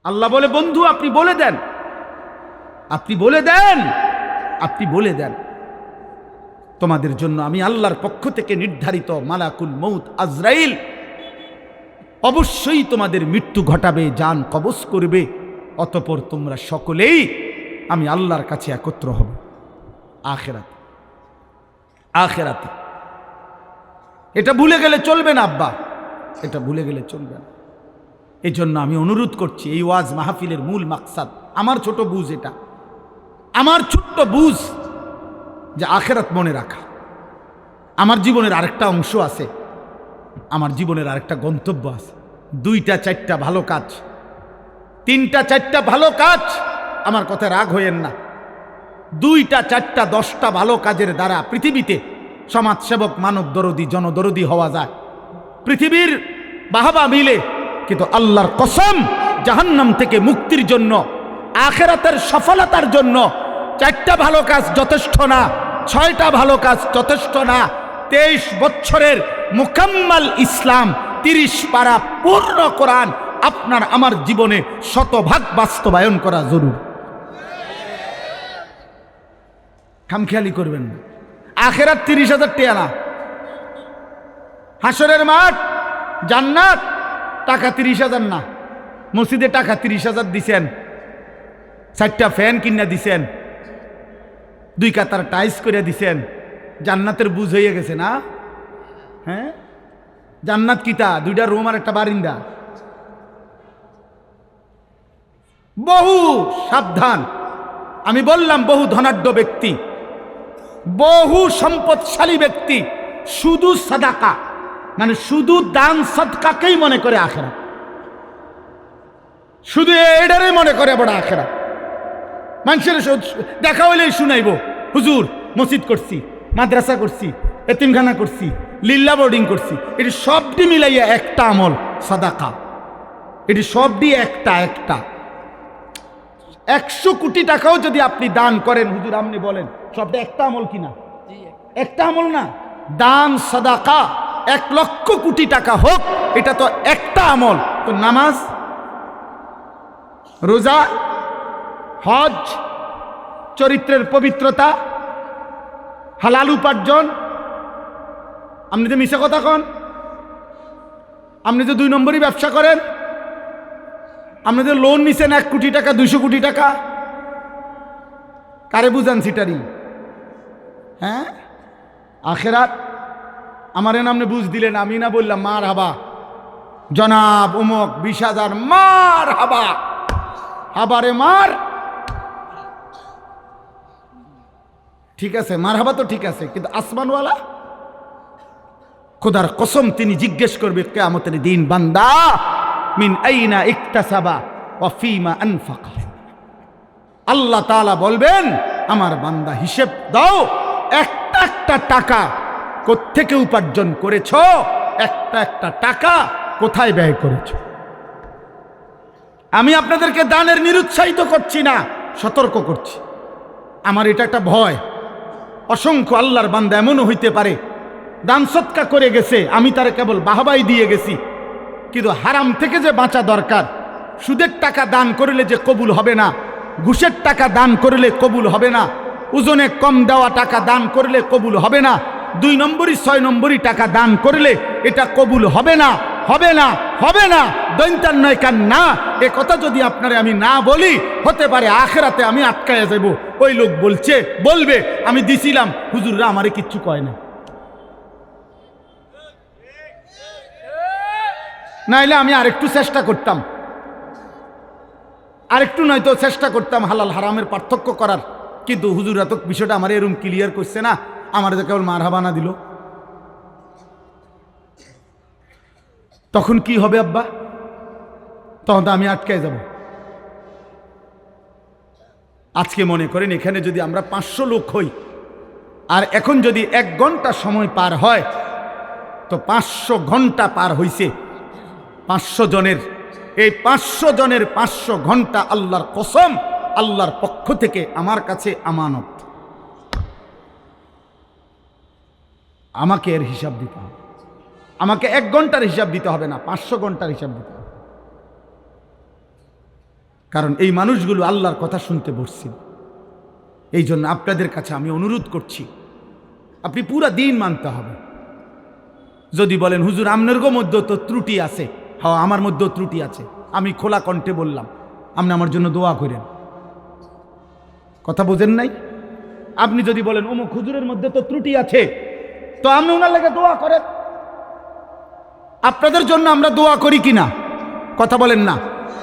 আল্লাহ বলে, বন্ধু আপনি বলে দেন, আপনি বলে দেন, আপনি বলে দেন, তোমাদের জন্য আমি আল্লাহর পক্ষ থেকে নির্ধারিত মালাকুল মউত আজরাইল অবশ্যই তোমাদের মৃত্যু ঘটাবে, জান কবজ করবে, অতঃপর তোমরা সকলেই আমি আল্লাহর কাছে একত্র হব আখিরাতে। আখিরাতে এটা ভুলে গেলে চলবে না আব্বা, এটা ভুলে গেলে চলবে না। এই জন্য আমি অনুরোধ করছি, এই ওয়াজ মাহফিলের মূল মাকসাদ, আমার ছোট বুঝ, এটা আমার ছোট্ট বুঝ যে আখিরাত মনে রাখা। আমার জীবনের আরেকটা অংশ আছে, আমার জীবনের আরেকটা গন্তব্য আছে। 2টা 4টা ভালো কাজ, 3টা 4টা ভালো কাজ, আমার কথায় রাগ হইয়েন না। 2টা 4টা 10টা ভালো কাজের দ্বারা পৃথিবীতে সমাজসেবক, মানব দরদি, জনদরদি হওয়া যায়, পৃথিবীর বাহবা মিলে। কিন্তু আল্লাহর কসম, জাহান্নাম থেকে মুক্তির জন্য, আখিরাতের সফলতার জন্য 4টা ভালো কাজ যথেষ্ট না, 6টা ভালো কাজ যথেষ্ট না। 23 বছরের মুকাম্মাল ইসলাম, 30 পারা পূর্ণ কোরআন আপনার আমার জীবনে শতভাগ বাস্তবায়ন করা জরুরি। খামখেয়ালি করবেন না। আখিরাত 30,000 টাকা না, হাসরের মাঠ জান্নাত টাকা 30,000 না। মসজিদে টাকা 30,000 দিছেন, 4টা ফ্যান কিনা দিছেন, 2 কাতার টাইস করে দিছেন, জান্নাতের বুঝ হয়ে গেছে না? হ্যাঁ, জান্নাত কিতা? 2টা রুম আর একটা বারিন্দা। বহু সাবধান, আমি বললাম বহু ধনাঢ্য ব্যক্তি, বহু সম্পদশালী ব্যক্তি শুধু সাদাকা, মানে শুধু দান সদকাকেই মনে করে আখিরাত, শুধু এটারই মনে করে বড় আখিরাত। মানুষের দেখা হইলেই শুনাইব, হুজুর মসজিদ করছি, মাদ্রাসা করছি, এতিমখানা করছি, লিল্লা বোর্ডিং করছি। এটি সবটি মিলাইয়া একটা আমল সাদাকা, এটি সবটি একটা একটা। 100 কোটি টাকাও যদি আপনি দান করেন, হুজুর আপনি বলেন সবটা একটা আমল কিনা? একটা আমল না। দান সাদাকা 1 লক্ষ কোটি টাকা হোক, এটা তো একটা আমল। তো নামাজ, রোজা, হজ, চরিত্রের পবিত্রতা, হালাল উপার্জন, আপনি তো মিশা কথা কন, আপনি তো 2 নম্বরই ব্যবসা করেন, আপনি তো লোন নিছেন 1 কোটি টাকা, 200 কোটি টাকা, কারে বুঝান সিটারি? হ্যাঁ, আখিরাত আমার আপনি বুঝ দিলেন, আমি না বললাম মার হাবা জনাব উমক 20,000 মার হাবা, হাবারে মার, ঠিক আছে মার হাবা তো ঠিক আছে, কিন্তু আসমানওয়ালা খোদার কসম তিনি জিজ্ঞেস করবে কিয়ামতের দিন, বান্দা মিন আইনা ইকতাসাবা ওয়া ফীমা আনফাকা। আল্লাহ তাআলা বলবেন, আমার বান্দা হিসেব দাও, একটা একটা টাকা কোত্থেকে উপার্জন করেছো, একটা একটা টাকা কোথায় ব্যয় করেছো। আমি আপনাদেরকে দানের নিরুৎসাহিত করছি না, সতর্ক করছি। আমার এটা একটা ভয়, অসংখ্য আল্লাহর বান্দা এমনও হইতে পারে দান সৎকা করে গেছে, আমি তারে কেবল বাহবাই দিয়ে গেছি, কিন্তু হারাম থেকে যে বাঁচা দরকার। সুদের টাকা দান করলে যে কবুল হবে না, ঘুষের টাকা দান করলে কবুল হবে না, ওজনে কম দেওয়া টাকা দান করলে কবুল হবে না, 2 নম্বরই 6 নম্বরই টাকা দান করলে এটা কবুল হবে না, হবে না, হবে না, দৈন্তার নয় কান না। এ কথা যদি আপনারে আমি না বলি, হতে পারে আখিরাতে আমি আটকায়া যাব। ওই লোক বলবে আমি দিছিলাম, হুজুররা আমারে কিচ্ছু কয় না। নাইলে আমি আরেকটু চেষ্টা করতাম, আরেকটু নয়তো চেষ্টা করতাম হালাল হারামের পার্থক্য করার, কিন্তু হুজুরা তো বিষয়টা আমার এরকম ক্লিয়ার করছে না, আমার তো কেবল মারহাবা না দিল। তখন কি হবে আব্বা? তখন তো আমি আটকায় যাব। আজকে মনে করেন এখানে যদি আমরা 500 লোক হই, আর এখন যদি 1 ঘন্টা সময় পার হয়, তো 500 ঘন্টা পার হইছে 500 জনের। এই 500 জনের 500 ঘন্টা আল্লাহর কসম, আল্লাহর পক্ষ থেকে আমার কাছে আমানত। আমাকে এর হিসাব দিতে হবে। আমাকে 1 ঘন্টার হিসাব দিতে হবে না, 500 ঘন্টার হিসাব দিতে হবে। কারণ এই মানুষগুলো আল্লাহর কথা শুনতে বসছিল। এই জন্য আপনাদের কাছে আমি অনুরোধ করছি, আপনি পুরা দিন মানতে হবে। যদি বলেন হুজুর আপনার মধ্যেও তো ত্রুটি আছে, হ্যাঁ আমার মধ্যেও ত্রুটি আছে, আমি খোলা কণ্ঠে বললাম, আপনি আমার জন্য দোয়া করেন। কথা বোঝেন নাই? আপনি যদি বলেন অমুক হুজুরের মধ্যে তো ত্রুটি আছে, তো আপনি ওনার লেগে দোয়া করেন। আপনাদের জন্য আমরা দোয়া করি কিনা? কথা বলেন না?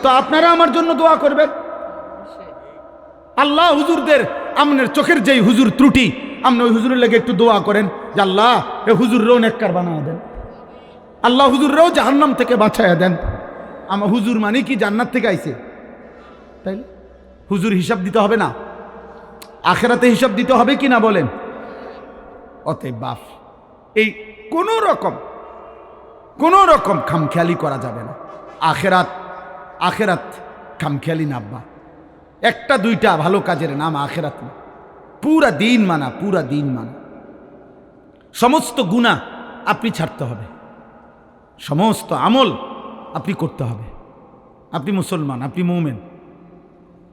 তো আপনারা আমার জন্য দোয়া করবেন। আল্লাহ হুজুরদের আপনার চোখের যেই হুজুর ত্রুটি, আপনি ওই হুজুরের লেগে একটু দোয়া করেন যে আল্লাহ এ হুজুররাও নেককার বানায় দেন, আল্লাহ হুজুররাও জাহান্নাম থেকে বাঁচাইয়া দেন। আমার হুজুর মানে কি জান্নাত থেকে আইছে? তাই হুজুর হিসাব দিতে হবে না? আখেরাতে হিসাব দিতে হবে কি না বলেন? অতএব বাপ, এই কোনো রকম খামখেয়ালি করা যাবে না। আখেরাত খামখেয়ালি নাব্বা। একটা দুইটা ভালো কাজের নাম আখেরাত না, পুরা দিন মানা, পুরা দিন মানা। সমস্ত গুনাহ আপনি ছাড়তে হবে, সমস্ত আমল আপনি করতে হবে। আপনি মুসলমান, আপনি মুমিন,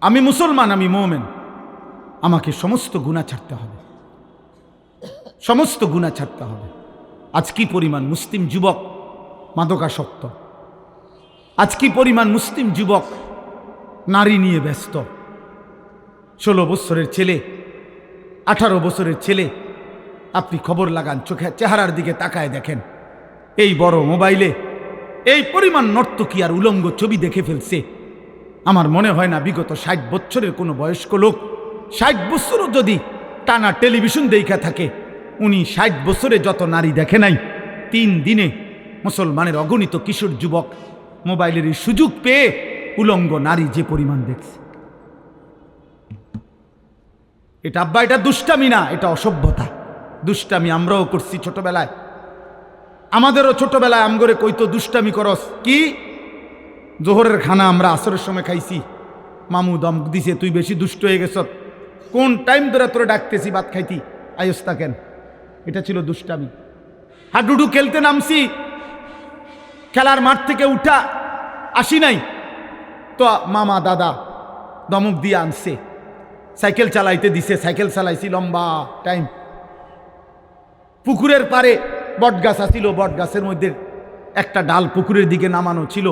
আমি মুসলমান, আমি মুমিন, আমাকে সমস্ত গুনাহ ছাড়তে হবে, সমস্ত গুনাহ ছাড়তে হবে। আজ কি পরিমাণ মুসলিম যুবক মাদকাসক্ত, আজ কি পরিমাণ মুসলিম যুবক নারী নিয়ে ব্যস্ত। 16 বছরের ছেলে, 18 বছরের ছেলে, আপনি খবর লাগান, চোখে চেহারার দিকে তাকায় দেখেন, এই বড় মোবাইলে এই পরিমাণ নর্তকী আর উলঙ্গ ছবি দেখে ফেলছে। আমার মনে হয় না বিগত 60 বছরের কোনো বয়স্ক লোক 60 বছরও যদি টানা টেলিভিশন দেখা থাকে, উনি 60 বছরে যত নারী দেখে নাই, 3 দিনে মুসলমানের অগণিত কিশোর যুবক মোবাইলের এই সুযোগ পেয়ে উলঙ্গ নারী যে পরিমাণ দেখছে। এটা আব্বা, এটা দুষ্টামি না, এটা অসভ্যতা। দুষ্টামি আমরাও করছি ছোটবেলায়, আমাদেরও ছোটবেলায় আমগরে কইতো দুষ্টামি করস কি। জোহরের খানা আমরা আসরের সময় খাইছি, মামু দম দিছে তুই বেশি দুষ্ট হয়ে গেছ, কোন টাইম ধরে তোরে ডাকতেছি ভাত খাইতি, আয়স্তা কেন। এটা ছিল দুষ্টামি। হাডুডু খেলতে নামছি, খেলার মাঠ থেকে উঠা আসি নাই তো মামা দাদা দমক দিয়ে আনছে, সাইকেল চালাইতে দিছে, সাইকেল চালাইছি লম্বা টাইম। পুকুরের পারে বটগাছ আসিল, বটগাছের মধ্যে একটা ডাল পুকুরের দিকে নামানো ছিল,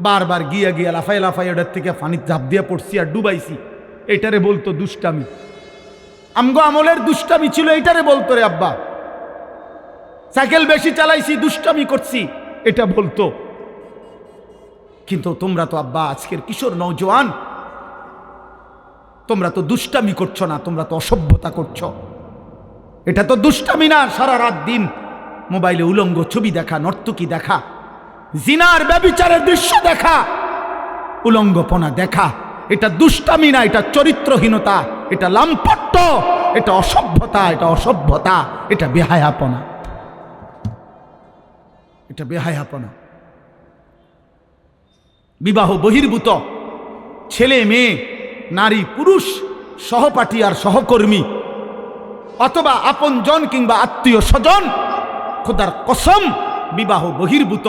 বারবার গিয়া গিয়া লাফাই লাফাই ওটার থেকে পানির ঝাঁপ দিয়ে পড়ছি আর ডুবাইছি। এটারে বলতো দুষ্টামি। আমগো আমলের দুষ্টামি ছিল, এটারে বলতো রে আব্বা। সাইকেল বেশি চালাইছি, দুষ্টামি করছি, এটা বলতো। কিন্তু তোমরা তো আব্বা আজকের কিশোর নওজোয়ান, তোমরা তো দুষ্টামি করছো না, তোমরা তো অসভ্যতা করছো। এটা তো দুষ্টামি না, সারা রাত দিন মোবাইলে উলঙ্গ ছবি দেখা, নর্তকী দেখা, জিনার ব্যভিচারের দৃশ্য দেখা, উলঙ্গপনা দেখা, এটা দুষ্টামি না, এটা চরিত্রহীনতা, এটা লাম্পট্য, এটা অসভ্যতা, এটা অসভ্যতা, এটা বেহায়াপনা, এটা বেহায়াপনা। বিবাহ বহির্ভূত ছেলে মেয়ে, নারী পুরুষ, সহপাঠী আর সহকর্মী অথবা আপনজন কিংবা আত্মীয় স্বজন, খোদার কসম বিবাহ বহির্ভূত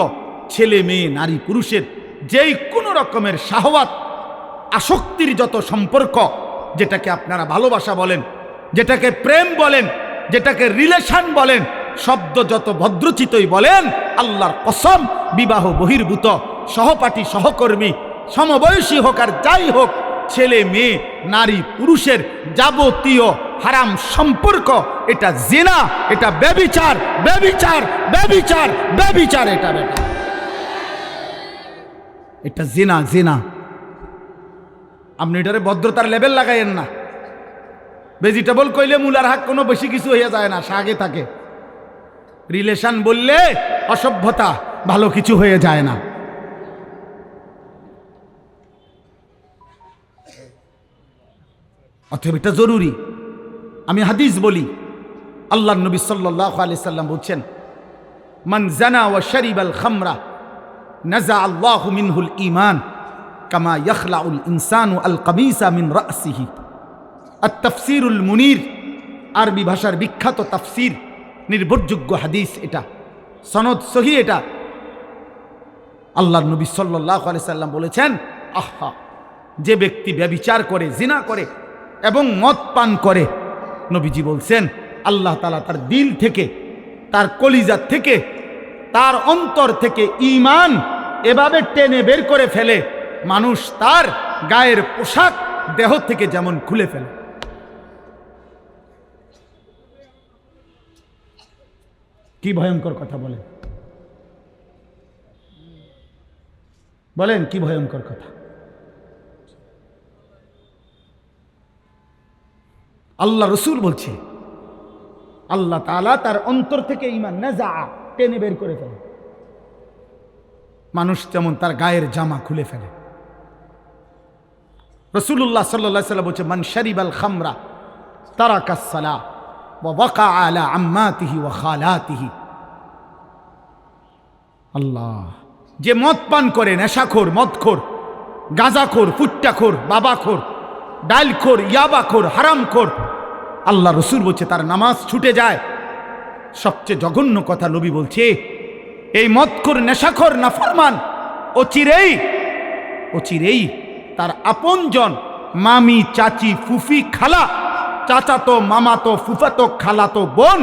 ছেলে মেয়ে নারী পুরুষের যেই কোনো রকমের শাহওয়াত, আসক্তির যত সম্পর্ক, যেটাকে আপনারা ভালোবাসা বলেন, যেটাকে প্রেম বলেন, যেটাকে রিলেশন বলেন, শব্দ যত ভদ্রচিতই বলেন, আল্লাহর কসম বিবাহ বহির্ভূত সহপাঠী সহকর্মী, সমবয়সী হোক আর যাই হোক, ছেলে মেয়ে নারী পুরুষের যাবতীয় হারাম সম্পর্ক, এটা জিনা, এটা ব্যভিচার, ব্যভিচার, ব্যভিচার, ব্যভিচার, এটা বেটা, এটা জিনা, জিনা। আপনি এটারে ভদ্রতার লেভেল লাগাইয়েন না। ভেজিটেবল কইলে মূলার হাক কোনো বেশি কিছু হয়ে যায় না, সাগে থাকে। রিলেশন বললে অসভ্যতা, ভালো কিছু হয়ে যায় না। অতএব এটা জরুরি। আমি হাদিস বলি, আল্লাহর নবী সাল্লাল্লাহু আলাইহি সাল্লাম বলছেন, মান জানা ওয়া শারিবাল খামরা নাজা আল্লাহু মিনহুল ঈমান কামা ইয়াখলাউল ইনসানু আল কামিসা মিন রাসিহি। আত-তাফসীরুল মুনীর, আরবি ভাষার বিখ্যাত তাফসীর, নির্ভরযোগ্য হাদিস, এটা সনদ সহিহ। এটা আল্লাহর নবী সাল্লাল্লাহু আলাইহি সাল্লাম বলেছেন, আহা যে ব্যক্তি ব্যভিচার করে, জিনা করে এবং মদ পান করে, নবীজি বলছেন আল্লাহ তাআলা তার দিল থেকে, তার কলিজা থেকে, তার অন্তর থেকে ঈমান এভাবে টেনে বের করে ফেলে, মানুষ তার গায়ের পোশাক দেহ থেকে যেমন খুলে ফেলে। কি ভয়ঙ্কর কথা বলেন, বলেন কি ভয়ঙ্কর কথা। আল্লাহ রসুল বলছে আল্লাহ তাআলা তার অন্তর থেকে ঈমান নাযা টেনে বের করে ফেলে, মানুষ যেমন তার গায়ের জামা খুলে ফেলে। রাসূলুল্লাহ সাল্লাল্লাহু আলাইহি ওয়াসাল্লাম বলছে মান শারিবাল খামরা তারাকাস সালাহ ওয়া ওয়াকা আলা আম্মাতিহি ওয়া খালাতিহি। আল্লাহ, যে মদ পান করে, নেশাখোর, মদখোর, গাঁজাখোর, ফুট্টাখোর, বাবাখোর, ডালখোর, ইয়াবাখোর, হারামখোর, আল্লাহ রসুল বলছে তার নামাজ ছুটে যায়। সবচেয়ে জঘন্য কথা নবী বলছে এই মদখোর, নেশাখোর, নাফরমান অচিরেই তার আপনজন, মামি, চাচি, ফুফি, খালা, চাচাতো, মামাতো, ফুফাতো, খালাতো বোন,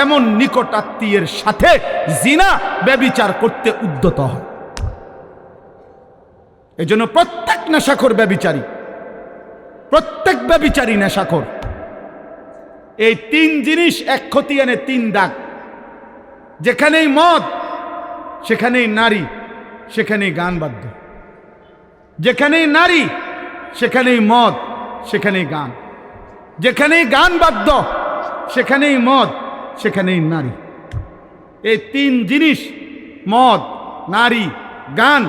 এমন নিকটাত্মীয়ের সাথে জিনা ব্যভিচার করতে উদ্যত হয়। এজন্য প্রত্যেক নেশাখোর ব্যভিচারী, প্রত্যেক ব্যভিচারী নেশাখোর। এই তিন জিনিস এক খতিয়ানে তিন দাগ। যেখানেই মদ সেখানেই নারী, সেখানেই গান বাদ্য। যেখানেই নারী সেখানেই মদ, সেখানেই গান। যেখানেই গান বাদ্য সেখানেই মদ, সেখানেই নারী। এই তিন জিনিস, মদ, নারী, গান,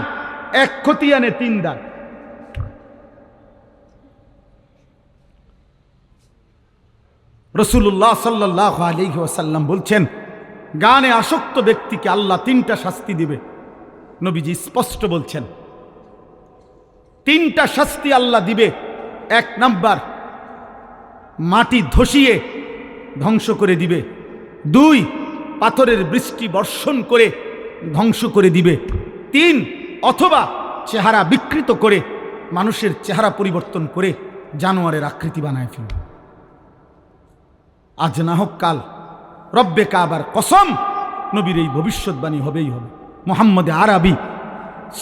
এক খতিয়ানে তিন দাগ। রাসূলুল্লাহ সাল্লাল্লাহু আলাইহি ওয়াসাল্লাম বলছেন গানে আসক্ত ব্যক্তিকে আল্লাহ তিনটা শাস্তি দিবে। নবীজি স্পষ্ট বলছেন তিনটা শাস্তি আল্লাহ দিবে। এক নাম্বার, মাটি ধসিয়ে ধ্বংস করে দিবে। দুই, পাথরের বৃষ্টি বর্ষণ করে ধ্বংস করে দিবে। তিন, অথবা চেহারা বিকৃত করে, মানুষের চেহারা পরিবর্তন করে জানোয়ারের আকৃতি বানায় ফেলবে। আজ না হোক কাল, রব্বে কাবার কসম, নবীর এই ভবিষ্যৎবাণী হবেই হবে। মুহাম্মদ আরবি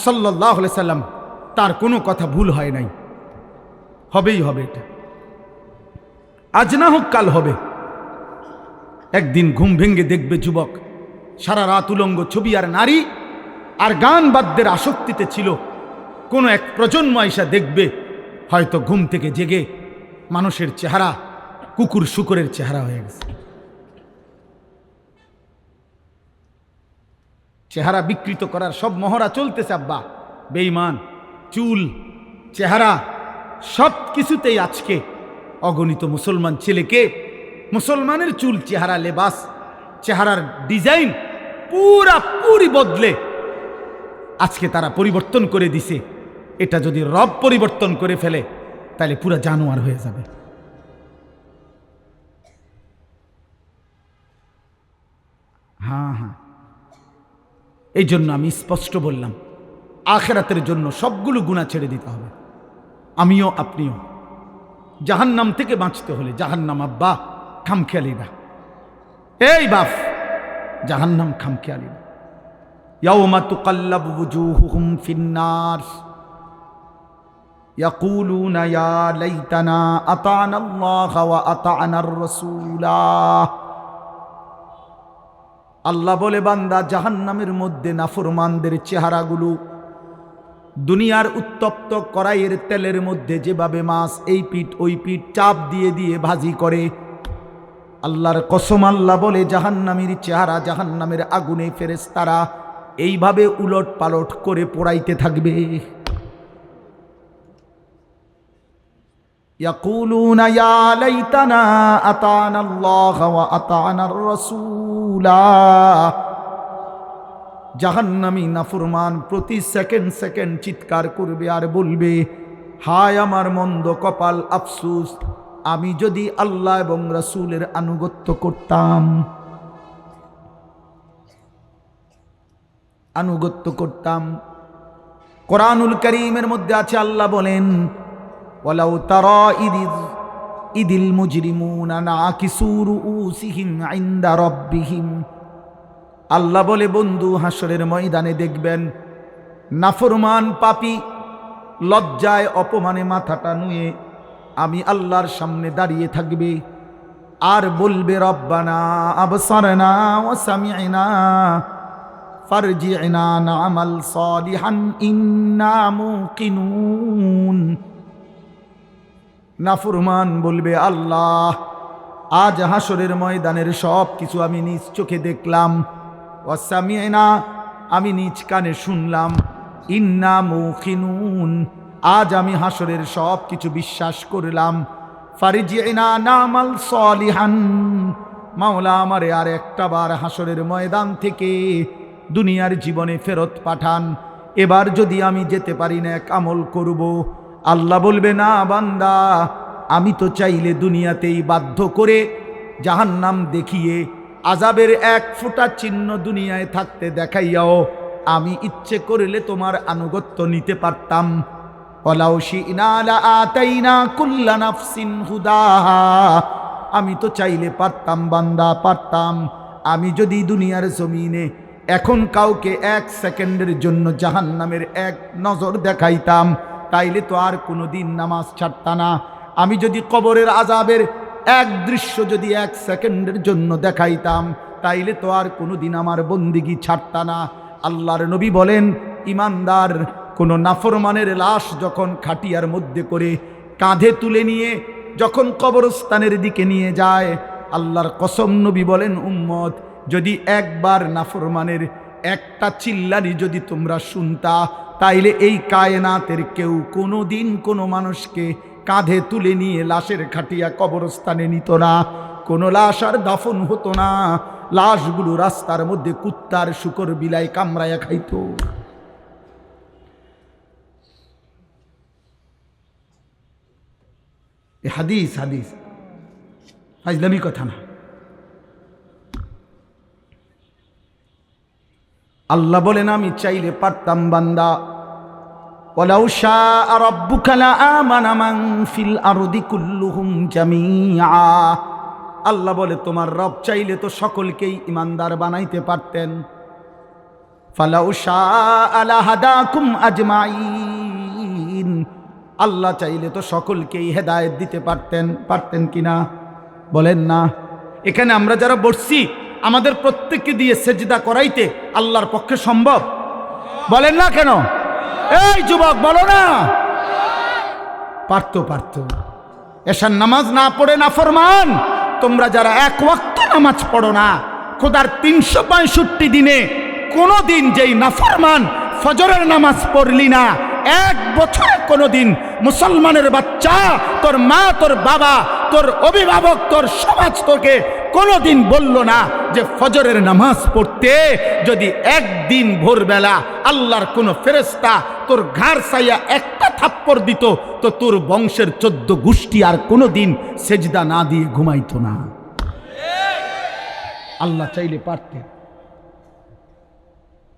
সাল্লাল্লাহু আলাইহি সাল্লাম, তার কোনো কথা ভুল হয় নাই, হবেই হবে। এটা আজ না হোক কাল হবে। একদিন ঘুম ভেঙে দেখবে যুবক সারা রাত উলঙ্গ ছবি আর নারী আর গান বাদ্যের আসক্তিতে ছিল। কোনো এক প্রজন্ম আইসা দেখবে হয়তো ঘুম থেকে জেগে মানুষের চেহারা কুকুর শুকরের চেহারা হয়ে গেছে। চেহারা বিকৃত করার সব মহড়া চলতেছে আব্বা। বেঈমান, চুল, চেহারা, সব কিছুতেই আজকে অগণিত মুসলমান ছেলেকে, মুসলমানের চুল, চেহারা, লেবাস, চেহারার ডিজাইন পুরি বদলে আজকে তারা পরিবর্তন করে দিছে। এটা যদি রব পরিবর্তন করে ফেলে তাহলে পুরা জানোয়ার হয়ে যাবে। হ্যাঁ, এই জন্য আমি স্পষ্ট বললাম আখিরাতের জন্য সবগুলো গুনাহ ছেড়ে দিতে হবে। আমিও আপনিও। জাহান্নাম থেকে বাঁচতে হলে, জাহান্নাম আব্বা খামখেয়ালি না, এই বাপ, জাহান্নাম খামখেয়ালি না। ইয়াউমা তুকাল্লাবু ওয়ুজুহুহুম ফিন্নার ইয়াকুলুনা ইয়া লাইতানা আতা'না আল্লাহ ওয়া আতা'নার রাসূলা। আল্লাহ বলে বান্দা জাহান্নামের মধ্যে নাফরমানদের চেহারাগুলো দুনিয়ার উত্তপ্ত কড়াইয়ের তেলের মধ্যে যেভাবে মাছ এই পিঠ ওই পিঠ চাপ দিয়ে দিয়ে ভাজি করে, আল্লাহর কসম আল্লাহ বলে জাহান্নামীর চেহারা জাহান্নামের আগুনে ফেরেশতারা এইভাবে উলট পালট করে পোড়াইতে থাকবে। ইয়াকুলুনা ইয়া লাইতানা আতা'না আল্লাহ ওয়া আতা'নার রাসূলা। জাহান্নামী নাফরমান প্রতি সেকেন্ড সেকেন্ড চিৎকার করবে আর বলবে, হায় আমার মন্দ কপাল, আফসোস, আমি যদি আল্লাহ এবং রাসূলের আনুগত্য করতাম, আনুগত্য করতাম। কোরআনুল কারীমের মধ্যে আছে, আল্লাহ বলেন ওয়ালাউ তারা ইদিল মুজরিমুনা নাকিসু রুউসিহিম ইনদা রাব্বিহিম। আল্লাহ বলে বন্ধু হাসরের ময়দানে দেখবেন নাফরমান পাপী লজ্জায় অপমানে মাথাটা নুয়ে আমি আল্লাহর সামনে দাঁড়িয়ে থাকবে আর বলবে রব্বানা আবসারনা ওয়া সামি'না ফারজি'না না'মাল সালিহান ইন্না মুকিনুন। নাফরমান বলবে আল্লাহ আজ হাসরের ময়দানের সব কিছু আমি নিজ চোখে দেখলাম, ওয়া সামি'না আমি নিজ কানে শুনলাম, ইন্না মুকিনুন আজ আমি হাসরের সব কিছু বিশ্বাস করলাম। ফারজি'না না'মাল সালিহান, মাওলা আমারে আর একটা বার হাসরের ময়দান থেকে দুনিয়ার জীবনে ফেরত পাঠান, এবার যদি আমি যেতে পারি না এক আমল করব। আল্লাহ বলবে না বান্দা, আমি তো চাইলে দুনিয়াতেই বাধ্য করে জাহান্নাম দেখিয়ে আযাবের এক ফোঁটা চিহ্ন দুনিয়ায় থাকতে দেখাইয়াও আমি ইচ্ছে করলে তোমার আনুগত্য নিতে পারতাম। ওয়ালাউ শি'না লাআতাইনা কুল্লা নাফসিন হুদাহা, আমি তো চাইলে পারতাম বান্দা, পারতাম। আমি যদি দুনিয়ার জমিনে এখন কাউকে এক সেকেন্ডের জন্য জাহান্নামের এক নজর দেখাইতাম, তাইলে তো আর কোনোদিন নামাজ ছাড়তা না। আমি যদি কবরের আযাবের এক দৃশ্য যদি এক সেকেন্ডের জন্য দেখাইতাম, তাইলে তো আর কোনোদিন আমার বন্দিগি ছাড়তা না। আল্লাহর নবী বলেন, ইমানদার কোনো নাফরমানের লাশ যখন খাটিয়ার মধ্যে করে কাঁধে তুলে নিয়ে যখন কবরস্থানের দিকে নিয়ে যায়, আল্লাহর কসম নবী বলেন, উম্মত যদি একবার নাফরমানের একটা চিল্লানি যদি তোমরা শুনতা, তাইলে এই কায়নাতের কেউ কোনো দিন কোনো মানুষকে কাঁধে তুলে নিয়ে লাশের খাটিয়া কবরস্থানে নিত না, কোনো লাশ আর দাফন হতো না। লাশগুলো রাস্তার মধ্যে কুত্তার শুকর বিলাই কামড়ায়া খাইত। হাদিস হাদিস ফাজলামি কথা না। আল্লাহ বলেন আমি চাইলে পারতাম বান্দা, ওয়ালাউ শাআ রাব্বুকা লাআমানা মান ফিল আরদি কুল্লুহুম জামিআ। আল্লাহ বলে তোমার রব চাইলে তো সকলকেই ইমানদার বানাইতে পারতেন। ফালাউ শাআ লাহাদাকুম আজমাইন, আল্লাহ চাইলে তো সকলকেই হেদায়েত দিতে পারতেন কিনা বলেন না? এখানে আমরা যারা বসছি আমাদের প্রত্যেককে দিয়ে সেজদা করাইতে আল্লাহর পক্ষে সম্ভব? বলেন না কেন? এই যুবক বলো না, পারত। এশার নামাজ না পড়ে নাফরমান তোমরা যারা এক ওয়াক্ত নামাজ পড়ো না, খোদার 365 দিনে কোনো দিন যেই নাফরমান ফজরের নামাজ পড়লি না, এক বছরে কোনো দিন মুসলমানের বাচ্চা, তোর মা, তোর বাবা, তোর অভিভাবক, তোর সমাজ তোকে কোনোদিন বলল না যে ফজরের নামাজ পড়তে যদি একদিন ভোরবেলা আল্লাহর কোনো ফেরেশতা তোর ঘাড় ছাইয়া একটা থাপ্পড় দিত, তো তোর বংশের 14 গোষ্ঠী আর কোনোদিন সেজদা না দিয়ে ঘুমাইতো না। আল্লাহ চাইলে পারতেন,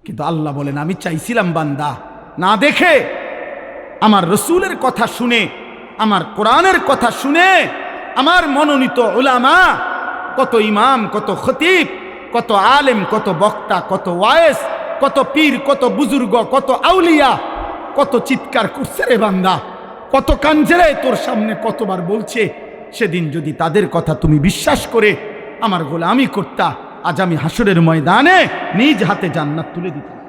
কিন্তু আল্লাহ বলেন আমি চাইছিলাম বান্দা না দেখে, আমার রসুলের কথা শুনে, আমার কোরআনের কথা শুনে, আমার মনোনীত উলামা, কত ইমাম, কত খতিব, কত আলেম, কত বক্তা, কত ওয়ায়েস, কত পীর, কত বুজুর্গ, কত আউলিয়া, কত চিৎকার করছে রে বান্দা, কত কানছে রে তোর সামনে, কতবার বলছে। সেদিন যদি তাদের কথা তুমি বিশ্বাস করে আমার গোলামি করতা, আজ আমি হাসরের ময়দানে নিজ হাতে জান্নাত তুলে দিতাম।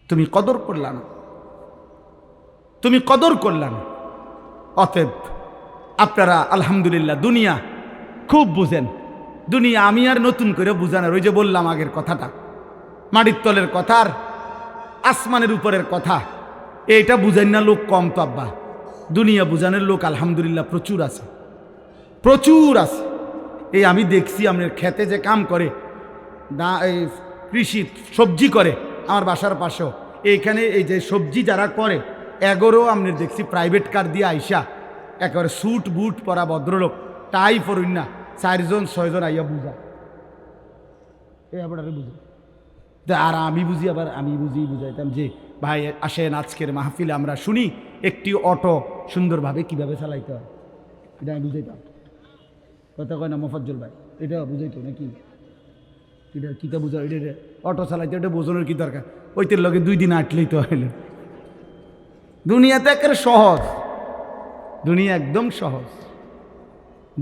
তুমি কদর করলা না, তুমি কদর করলা না। অতএব আপনারা আলহামদুলিল্লাহ দুনিয়া খুব বুঝেন। দুনিয়া আমি আর নতুন করে বুঝানোর, ওই যে বললাম আগের কথাটা, মাটির তলের কথা আর আসমানের উপরের কথা, এইটা বুঝেন না লোক কম তো আব্বা। দুনিয়া বুঝানোর লোক আলহামদুলিল্লাহ প্রচুর আছে, প্রচুর আছে। এই আমি দেখছি আপনার খেতে যে কাম করে, এই কৃষি সবজি করে, আমার বাসার পাশেও এইখানে এই যে সবজি যারা করে, এগোরও আপনার দেখছি প্রাইভেট কার দিয়ে আইসা একেবারে স্যুট বুট পরা ভদ্রলোক, টাই পরুন না, 4 জন 6 জন আইয়া বুঝা, এ আবার বুঝা। আর আমি বুঝি, আবার আমি বুঝাইতাম যে ভাই আসেন আজকের মাহফিলে আমরা শুনি একটি অটো সুন্দরভাবে কিভাবে চালাইতে হয়। এটা আমি বুঝাইতাম, কথা কয় না মোফাজ্জল ভাই, এটা বুঝাইতো নাকি? এটা কিতা বুঝা, এটা অটো চালাইতে এটা বোঝানোর কি দরকার? ওইতের লগে 2 দিন আটলেই তো হইল। দুনিয়াতে একেবারে সহজ, দুনিয়া একদম সহজ,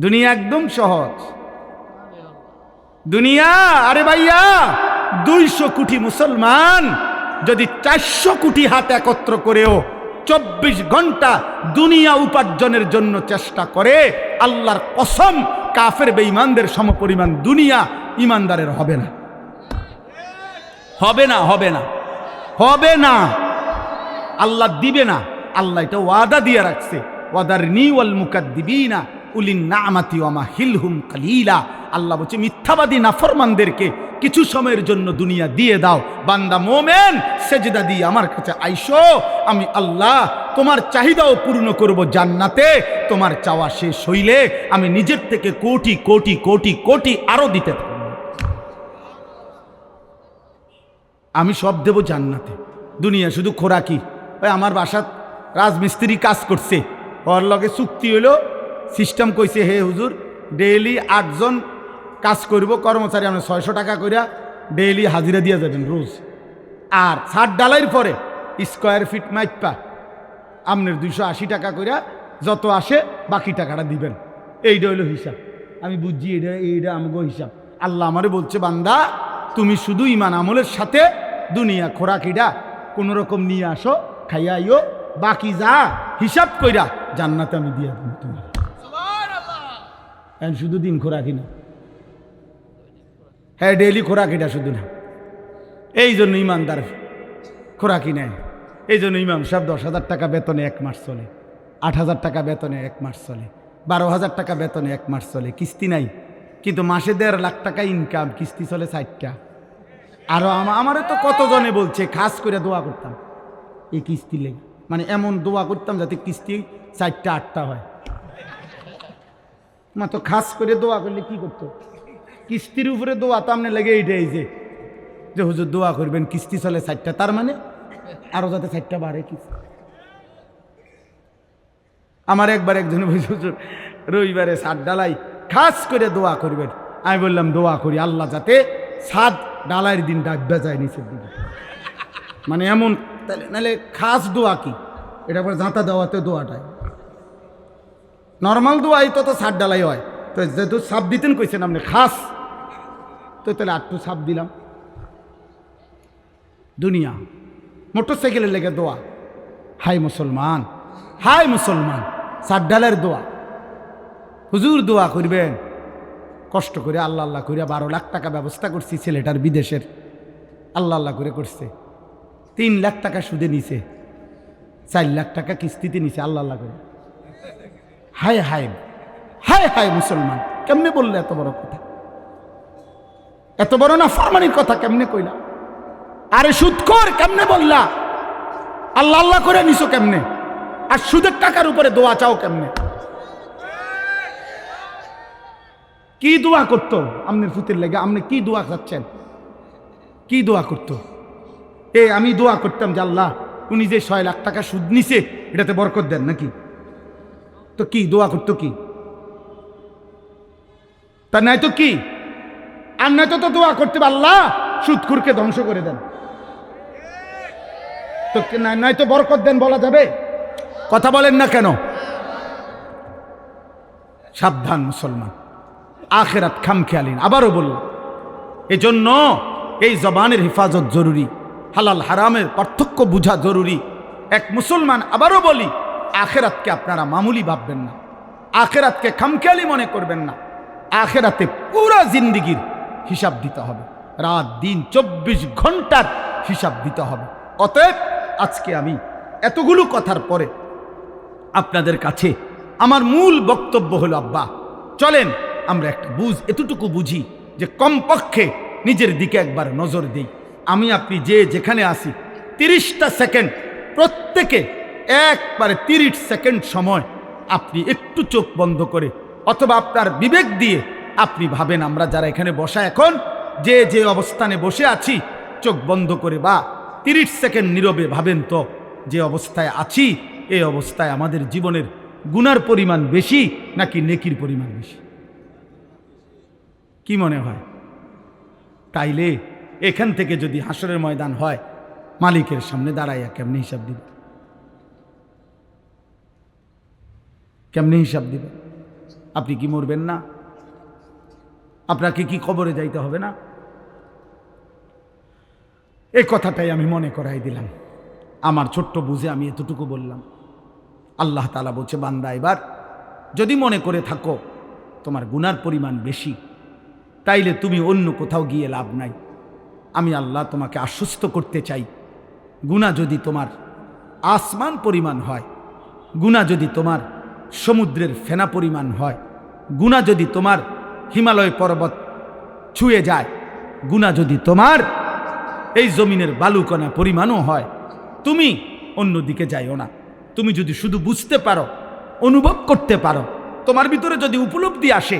দুনিয়া একদম সহজ দুনিয়া। আরে ভাইয়া 200 কোটি মুসলমান যদি 400 কোটি হাত একত্র করেও 24 ঘন্টা দুনিয়া উপার্জনের জন্য চেষ্টা করে, আল্লাহর কসম কাফের বেঈমানদের সমপরিমাণ দুনিয়া ইমানদারের হবে না, হবে না, হবে না, হবে না। আল্লাহ দিবে না, আল্লাহ এটা ওয়াদা দিয়ে রাখছে, ওয়াদারনি ওয়াল মুকাদ্দিবিনা উলিন নামাতি ওয়া মাহিলহুম কালিলা। আল্লাহ বলছে মিথ্যাবাদী নাফরমানদেরকে কিছু সময়ের জন্য দুনিয়া দিয়ে দাও। বান্দা মোমেন সেজদা দিয়ে আমার কাছে আইসো, আমি আল্লাহ তোমার চাহিদাও পূর্ণ করব জান্নাতে। তোমার চাওয়া শেষ হইলে আমি নিজের থেকে কোটি কোটি কোটি কোটি আরো দিতে থাকব, আমি সব দেব জান্নাতে। দুনিয়া শুধু খোরাকি। ওই আমার বাসাত রাজমিস্ত্রি কাজ করছে, ওর লগে চুক্তি হইলো, সিস্টেম কইছে হে হুজুর ডেইলি 8 জন কাজ করব, কর্মচারী আমরা 600 টাকা কইরা ডেইলি হাজিরা দিয়ে যাবেন রোজ। আর ছাদ ডালাইয়ের পরে স্কোয়ার ফিট মাইপা আপনার 280 টাকা কইরা যত আসে বাকি টাকাটা দিবেন। এইটা হইলো হিসাব। আমি বুঝছি এইটা আমাকে হিসাব। আল্লাহ আমারে বলছে বান্দা তুমি শুধু ইমান আমলের সাথে দুনিয়া খোরাকিটা কোনো রকম নিয়ে আসো, খাইয়া আইও, বাকি যা হিসাব কইরা জান্নাতে আমি দিয়ে দেব তোমার। শুধু দিন খোরাকি না, হ্যাঁ ডেইলি খোরাকিটা শুধু না। এই জন্য ইমানদার খোরাকি নেয়। এই জন্য ইমাম সাহেব 10,000 টাকা বেতনে 1 মাস চলে, 8,000 টাকা বেতনে 1 মাস চলে, 12,000 টাকা বেতনে 1 মাস চলে, কিস্তি নাই। কিন্তু মাসে 1.5 লাখ টাকা ইনকাম, কিস্তি চলে 4টা। আরো আমারে তো কতজনে বলছে খাস করে দোয়া করতাম এই কিস্তি লেগে, মানে এমন দোয়া করতাম যাতে কিস্তি 4টা 8টা হয়। মা তো খাস করে দোয়া করলে কি করতো, কিস্তির উপরে দোয়া তো আমনে লেগে এইটাই যে হুজুর দোয়া করবেন কিস্তি চলে 4টা, তার মানে আরো যাতে 4টা বাড়ে কিস্তি। আমার একবার একজন হুজুর রবিবারে ছাদ ডালাই খাস করে দোয়া করবেন। আমি বললাম দোয়া করি আল্লাহ যাতে ছাদ ডালাইয়ের দিন ডাকবে যায় নিচের দিকে, মানে এমন। নাহলে খাস দোয়া কি, এটা পরে জাঁতা দেওয়াতে দোয়াটাই নর্মাল দোয়াই তো ছাদ ডালাই হয়। তো যেহেতু সাপ দিতেন কইছেন আপনি খাস, তো তাহলে 8টু সাপ দিলাম। দুনিয়া মোটর সাইকেলের লেগে দোয়া, হাই মুসলমান, হাই মুসলমান, ছাদ ডালের দোয়া। হুজুর দোয়া করবেন কষ্ট করে, আল্লাহ আল্লাহ করে 12 লাখ টাকা ব্যবস্থা করছি ছেলেটার বিদেশের, আল্লাহ আল্লাহ করে করছে। 3 লাখ টাকা সুদে নিছে, 4 লাখ টাকা কিস্তিতে নিছে, আল্লাহ আল্লাহ করে। হায় হায় হায় হায় মুসলমান, কেমনে বললে এত বড় কথা, এত বড় না ফরমানির কথা কেমনে কইলা? আরে সুদখোর কেমনে বললা? আল্লাহ আল্লাহ করে নিছো কেমনে? আর সুদের টাকার উপরে দোয়া চাও কেমনে? কি দোয়া করতো আমনের ফুতের লেগে? আপনি কি দোয়া চাচ্ছেন? কি দোয়া করতো? আমি দোয়া করতাম যে আল্লাহ উনি যে 6 লাখ টাকা সুদ নিছে এটাতে বরকত দেন নাকি? তো কি দোয়া করতো কি? তা নাই তো কি? আর নয়তো তো দোয়া করতে আল্লাহ সুদখোরকে ধ্বংস করে দেন, তো নয়তো বরকত দেন বলা যাবে? কথা বলেন না কেন? সাবধান মুসলমান, আখিরাত খামখেয়ালি। আবারও বললাম, এজন্য এই জবানের হেফাজত জরুরি, হালাল হারামের পার্থক্য বোঝা জরুরি। এক মুসলমান, আবারও বলি, আখিরাতকে আপনারা মামুলি ভাববেন না, আখিরাতকে খামখেয়ালি মনে করবেন না। আখিরাতে পুরা জিন্দিগির হিসাব দিতে হবে, রাত দিন 24 ঘন্টার হিসাব দিতে হবে। অতএব আজকে আমি এতগুলো কথার পরে আপনাদের কাছে আমার মূল বক্তব্য হলো, আব্বা চলেন আমরা একটা এতটুকু বুঝি যে কমপক্ষে নিজের দিকে একবার নজর দিই। আমি আপনি যে যেখানে আসি 30টা সেকেন্ড, প্রত্যেকে একবারে 30 সেকেন্ড সময় আপনি একটু চোখ বন্ধ করে অথবা আপনার বিবেক দিয়ে আপনি ভাবেন, আমরা যারা এখানে বসা এখন যে অবস্থানে বসে আছি চোখ বন্ধ করে বা 30 সেকেন্ড নীরবে ভাবেন তো, যে অবস্থায় আছি এই অবস্থায় আমাদের জীবনের গুনার পরিমাণ বেশি নাকি নেকির পরিমাণ বেশি? কি মনে হয়? তাইলে এখান থেকে যদি হাসরের ময়দান হয়, মালিকের সামনে দাঁড়াইয়া কেমনে হিসাব দিবে? কেমনে হিসাব দিবে? আপনি কি মরবেন না? আপনাকে কি কবরে যাইতে হবে না? এই কথাটাই আমি মনে করাই দিলাম। আমার ছোট্ট বুঝে আমি এতটুকু বললাম। আল্লাহ তাআলা বলছে, বান্দা এবার যদি মনে করে থাকো তোমার গুনার পরিমাণ বেশি, তাইলে তুমি অন্য কোথাও গিয়ে লাভ নাই। আমি আল্লাহ তোমাকে আশ্বস্ত করতে চাই, গুনাহ যদি তোমার আসমান পরিমাণ হয়, গুনাহ যদি তোমার সমুদ্রের ফেনা পরিমাণ হয়, গুনাহ যদি তোমার হিমালয় পর্বত ছুঁয়ে যায়, গুনাহ যদি তোমার এই জমিনের বালুকণা পরিমাণও হয়, তুমি অন্যদিকে যাইও না। তুমি যদি শুধু বুঝতে পারো, অনুভব করতে পারো, তোমার ভিতরে যদি উপলব্ধি আসে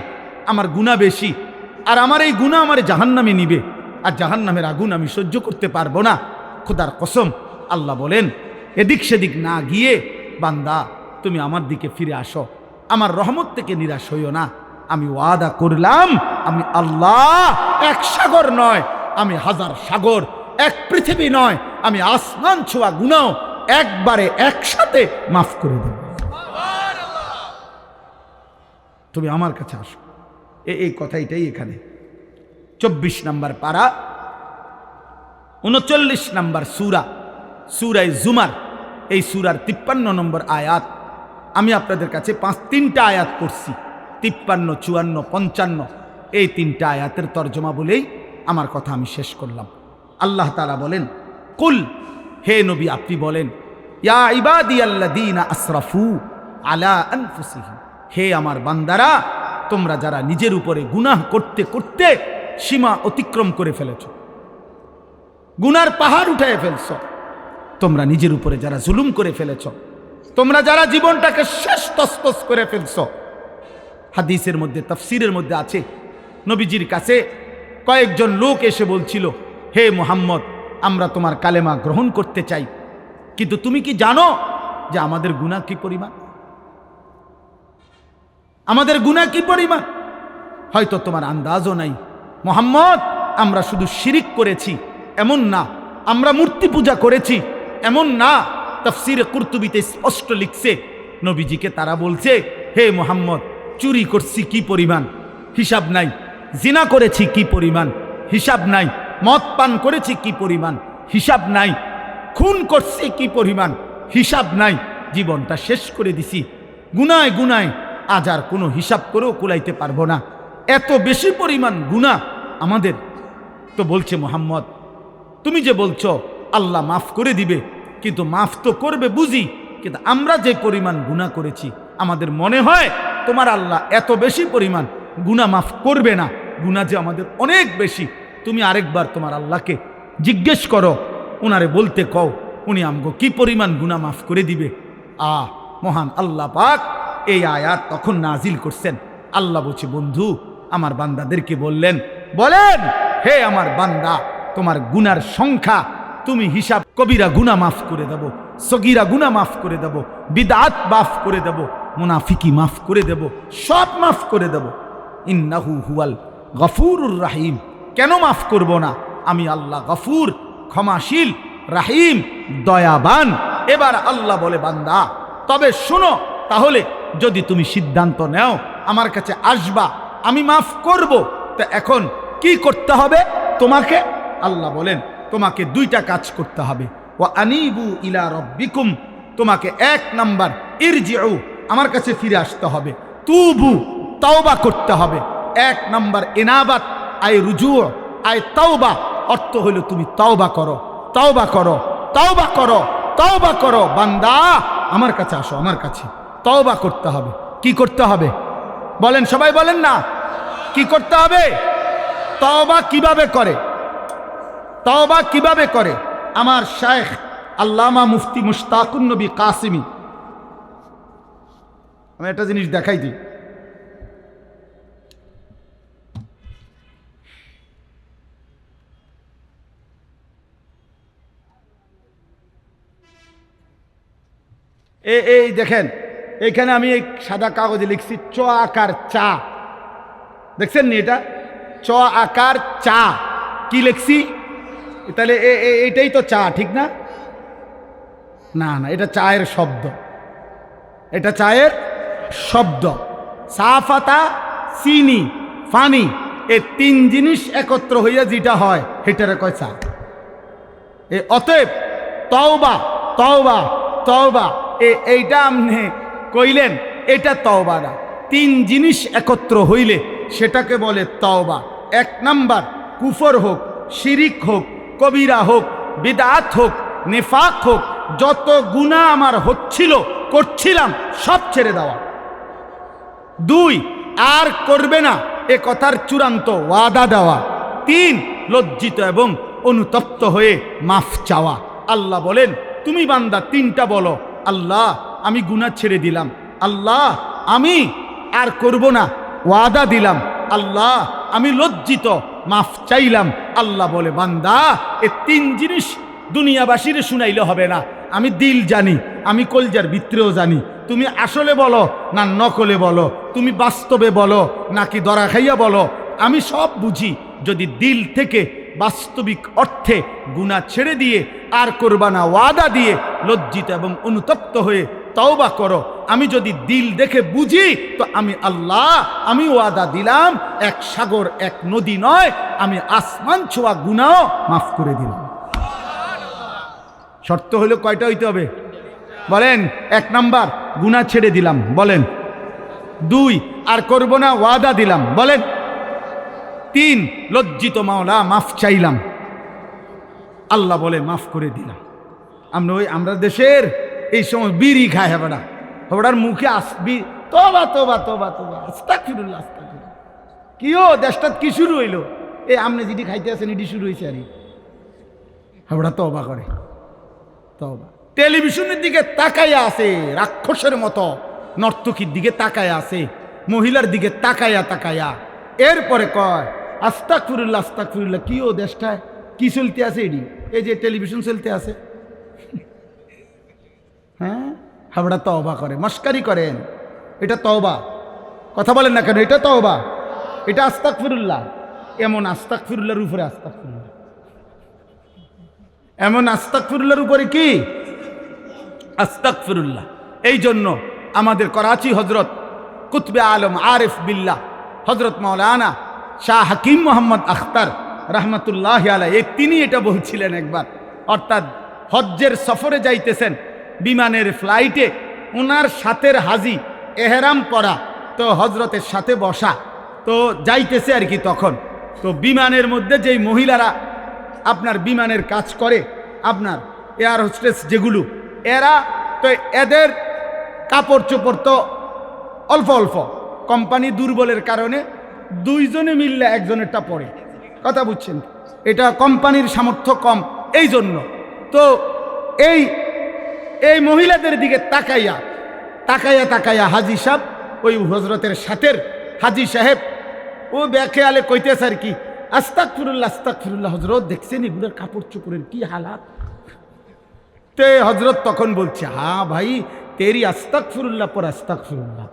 আমার গুনাহ বেশি, আর আমার এই গুনাহ আমার জাহান্নামে নিবে, আর জাহান্নামের আগুন আমি সহ্য করতে পারবো না, খোদার কসম আল্লাহ বলেন, এদিক সেদিক না গিয়ে বান্দা তুমি আমার দিকে ফিরে আসো, আমার রহমত থেকে নিরাশ হইও না। আমি ওয়াদা করলাম, আমি আল্লাহ এক সাগর নয়, আমি হাজার সাগর, এক পৃথিবী নয়, আমি আসমান ছোঁয়া গুনাহ একবারে একসাথে মাফ করে দেব। তুমি আমার কাছে আসো। এই কথাইটাই এখানে 24 নম্বর পারা 39 নম্বর সূরা, সূরায়ে জুমার, এই সূরার 53 নম্বর আয়াত। আমি আপনাদের কাছে 3টা আয়াত পড়ছি, 53, 54, 55, এই 3টা আয়াতের তর্জমা বলেই আমার কথা আমি শেষ করলাম। আল্লাহ তাআলা বলেন, কুল, হে নবী আপনি বলেন, ইয়া ইবাদিয়াল্লাযীনা আসরাফু আলা আনফুসিহিম, হে আমার বান্দারা, তোমরা যারা নিজের উপরে গুনাহ করতে করতে সীমা অতিক্রম করে ফেলেছ, গুনার পাহাড় উঠায় ফেলছ, তোমরা নিজের উপরে যারা জুলুম করে ফেলেছ, তোমরা যারা জীবনটাকে শেষ তসতস করে ফেলছ। হাদিসের মধ্যে, তাফসীরের মধ্যে আছে, নবীজির কাছে কয়েকজন লোক এসে বলছিল, হে মুহাম্মদ, আমরা তোমার কালেমা গ্রহণ করতে চাই, কিন্তু তুমি কি জানো যে আমাদের গুনাহ কি পরিমাণ? আমাদের গুনাহ কি পরিমাণ? হয়তো তোমার আন্দাজও নাই। মুহাম্মদ, আমরা শুধু শিরিক করেছি এমন না, আমরা মূর্তি পূজা করেছি এমন না। তাফসীরে কুরতুবীতে স্পষ্ট লিখছে, নবীজিকে তারা বলছে, হে মুহাম্মদ, চুরি করছি কি পরিমাণ, হিসাব নাই। জিনা করেছি কি পরিমাণ, হিসাব নাই। মদ পান করেছি কি পরিমাণ, হিসাব নাই। খুন করছি কি পরিমাণ, হিসাব নাই। জীবনটা শেষ করে দিছি গুনায় গুনায়, আজ আর কোনো হিসাব করেও কুলাইতে পারবো না, এত বেশি পরিমাণ গুনাহ আমাদের। তো বলছে, মুহাম্মদ, তুমি যে বলছো আল্লাহ মাফ করে দিবে, কিন্তু মাফ তো করবে বুঝি, কিন্তু আমরা যে পরিমাণ গুনাহ করেছি আমাদের মনে হয় তোমার আল্লাহ এত বেশি পরিমাণ গুনাহ মাফ করবে না। গুনাহ যে আমাদের অনেক বেশি। তুমি আরেকবার তোমার আল্লাহকে জিজ্ঞেস করো, ওনারে বলতে কও, উনি আমগো কি পরিমাণ গুনাহ মাফ করে দিবে। মহান আল্লাহ পাক এই আয়াত তখন নাজিল করছেন। আল্লাহ বলছে, বন্ধু আমার বান্দাদেরকে বললেন, বলেন, হে আমার বান্দা, তোমার গুনার সংখ্যা তুমি হিসাব, কবিরা গুনাহ মাফ করে দেব, সগীরা গুনাহ মাফ করে দেব, বিদআত মাফ করে দেব, মুনাফিকি মাফ করে দেব, সব মাফ করে দেব। ইন্নাহু হুয়াল গফুরুর রাহিম। কেন মাফ করব না? আমি আল্লাহ গফুর, ক্ষমাশীল, রাহিম, দয়াবান। এবার আল্লাহ বলে, বান্দা তবে শোনো, তাহলে যদি তুমি সিদ্ধান্ত নাও আমার কাছে আসবা, আমি মাফ করব, তা এখন কি করতে হবে তোমাকে? আল্লাহ বলেন, তোমাকে 2টা কাজ করতে হবে। ওয়া আনিবু ইলা রাব্বিকুম, তোমাকে 1 নাম্বার ইরজিউ, আমার কাছে ফিরে আসতে হবে। তুবু, তাওবা করতে হবে। 1 নাম্বার ইনাবাত, আই রুজু, আই তাওবা, অর্থ হলো তুমি তাওবা করো, তাওবা করো, তাওবা করো, তাওবা করো। বান্দা আমার কাছে আসো, আমার কাছে তাওবা করতে হবে। কি করতে হবে বলেন, সবাই বলেন না, কি করতে হবে? তাওবা কিভাবে করে? তাওবা কিভাবে করে? আমার শায়েখ আল্লামা মুফতি মুশতাকুন নবী কাসিমি, আমি একটা জিনিস দেখাই দিই। এই দেখেন, এইখানে আমি এই সাদা কাগজে লিখছি চ আকার চা, দেখছেন নি? এটা চ আকার চা, কি লিখছি? তাহলে এইটাই তো চা, ঠিক না? না না, এটা চায়ের শব্দ, এটা চায়ের শব্দ। চা পাতা, চিনি, পানি, এই তিন জিনিস একত্র হইয়া যেটা হয় সেটারে কয় চা। অতএব তওবা তওবা তওবা, এইটা আপনি কইলেন, এটা তওবা না। তিন জিনিস একত্র হইলে সেটাকে বলে তওবা। এক নাম্বার, কুফর হোক, শিরিক হোক, কবিরা হোক, বিদআত হোক, নেফাক হোক, যত গুনাহ আমার হচ্ছিল, করছিলাম, সব ছেড়ে দেওয়া। দুই, আর করবে না এ কথার চূড়ান্ত ওয়াদা দেওয়া। তিন, লজ্জিত এবং অনুতপ্ত হয়ে মাফ চাওয়া। আল্লাহ বলেন, তুমি বান্দা তিনটা বলো, আল্লাহ আমি গুনাহ ছেড়ে দিলাম, আল্লাহ আমি আর করব না, ওয়াদা দিলাম, আল্লাহ আমি লজ্জিত, মাফ চাইলাম। আল্লাহ বলে, বান্দা এ তিন জিনিস দুনিয়াবাসীর শুনাইলে হবে না, আমি দিল জানি, আমি কলজার ভিতরেও জানি। তুমি আসলে বলো না নকলে বলো, তুমি বাস্তবে বলো নাকি দরা খাইয়া বলো, আমি সব বুঝি। যদি দিল থেকে বাস্তবিক অর্থে গুনাহ ছেড়ে দিয়ে আর করবা না ওয়াদা দিয়ে লজ্জিত এবং অনুতপ্ত হয়ে তওবা করো, আমি যদি দিল দেখে বুঝি, তো আমি আল্লাহ, আমি ওয়াদা দিলাম, এক সাগর এক নদী নয়, আমি আসমান ছোঁয়া গুনাহ মাফ করে দিলাম। শর্ত হলো কয়টা হইতে হবে বলেন? এক নাম্বার, গুনাহ ছেড়ে দিলাম, বলেন। দুই, আর করব না, ওয়াদা দিলাম, বলেন। তিন, লজ্জিত মাওলা, মাফ চাইলাম, আল্লাহ বলে মাফ করে দিলাম। আমরা দেশের এই সময় বিড়ি খায় হেবড়া, হেবড়ার মুখে আসবি তোবা তোবা তোবা তোবা, আস্তাগফিরুল্লাহ আস্তাগফিরুল্লাহ। কিও দেশটা কি শুরু হইলো? এই আমনে যেটি খাইতে আছেন এটি শুরু হয়েছে। আর হেবড়া তওবা করে, তওবা। টেলিভিশনের দিকে তাকাইয়া আছে রাক্ষসের মতো, নর্তকীর দিকে তাকায়া আছে, মহিলার দিকে তাকায়া তাকায়া, এরপরে কয় আস্তাগফিরুল্লাহ আস্তাগফিরুল্লাহ। কি ও দেশটায় কি চলতে আছে? এডি এই যে টেলিভিশন চলতে আছে, হ্যাঁ, হাবড়া তওবা করে, মস্কারি করেন। এটা তওবা, কথা বলেন না কেন? এটা তওবা, এটা আস্তাগফিরুল্লাহ। এমন আস্তাগফিরুল্লাহর উপরে আস্তাগফিরুল্লাহ, এমন আস্তাগফিরুল্লাহর উপরে কি আস্তাগফিরুল্লাহ। এই জন্য আমাদের করাচি হজরত কুতবে আলম আরিফ বিল্লাহ হজরত মাওলানা শাহ হাকিম মোহাম্মদ আখতার রহমতুল্লাহ আলাইহি, তিনি এটা বলছিলেন একবার, অর্থাৎ হজ্জের সফরে যাইতেছেন, বিমানের ফ্লাইটে ওনার সাথের হাজি এহরাম পরা, তো হজরতের সাথে বসা, তো যাইতেছে আর কি। তখন তো বিমানের মধ্যে যেই মহিলারা আপনার বিমানের কাজ করে, আপনার এয়ার হোস্টেস যেগুলো, এরা তো এদের কাপড় চোপড় তো অল্প অল্প, কোম্পানি দুর্বলের কারণে দুইজনে মিললে একজনেরটা পড়ে, কথা বুঝছেন? এটা কোম্পানির সামর্থ্য কম, এই জন্য। তো এই মহিলাদের দিকে তাকাইয়া তাকাইয়া তাকাইয়া হাজি সাহেব, ওই হজরতের সাথের হাজি সাহেব, ও বেখেয়ালে কইতেছে আর কি, আস্তাগফিরুল্লাহ আস্তাগফিরুল্লাহ। হজরত দেখছেন এগুলোর কাপড় চোপড়ের কি হালাত? তে হজরত তখন বলছে, হ্যাঁ ভাই, তেরি আস্তাগফিরুল্লাহ পর আস্তাগফিরুল্লাহ,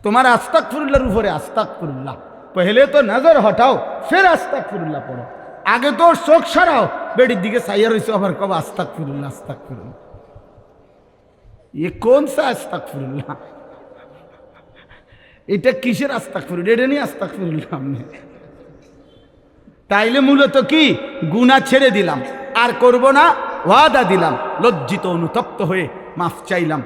তোমার আস্তাগফিরুল্লাহর উপরে আস্তাগফিরুল্লাহ। পহলে তো নজর হটাও, ফের আস্তাগফিরুল্লাহ পড়ো। আগে তো চোখ সরাও, বেডির দিকে চাইয়া রইছো, আবার কব আস্তাগফিরুল্লাহ আস্তাগফিরুল্লাহ। এ কোন সা আস্তাগফিরুল্লাহ? এটা কিসের আস্তাগফিরুল্লাহ? এটা নিয়ে আস্তাগফিরুল্লাহ আমনে। তাইলে মূলত কি? গুনাহ ছেড়ে দিলাম, আর করব না, ওয়াদা দিলাম, লজ্জিত অনুতপ্ত হয়ে মাফ চাইলাম।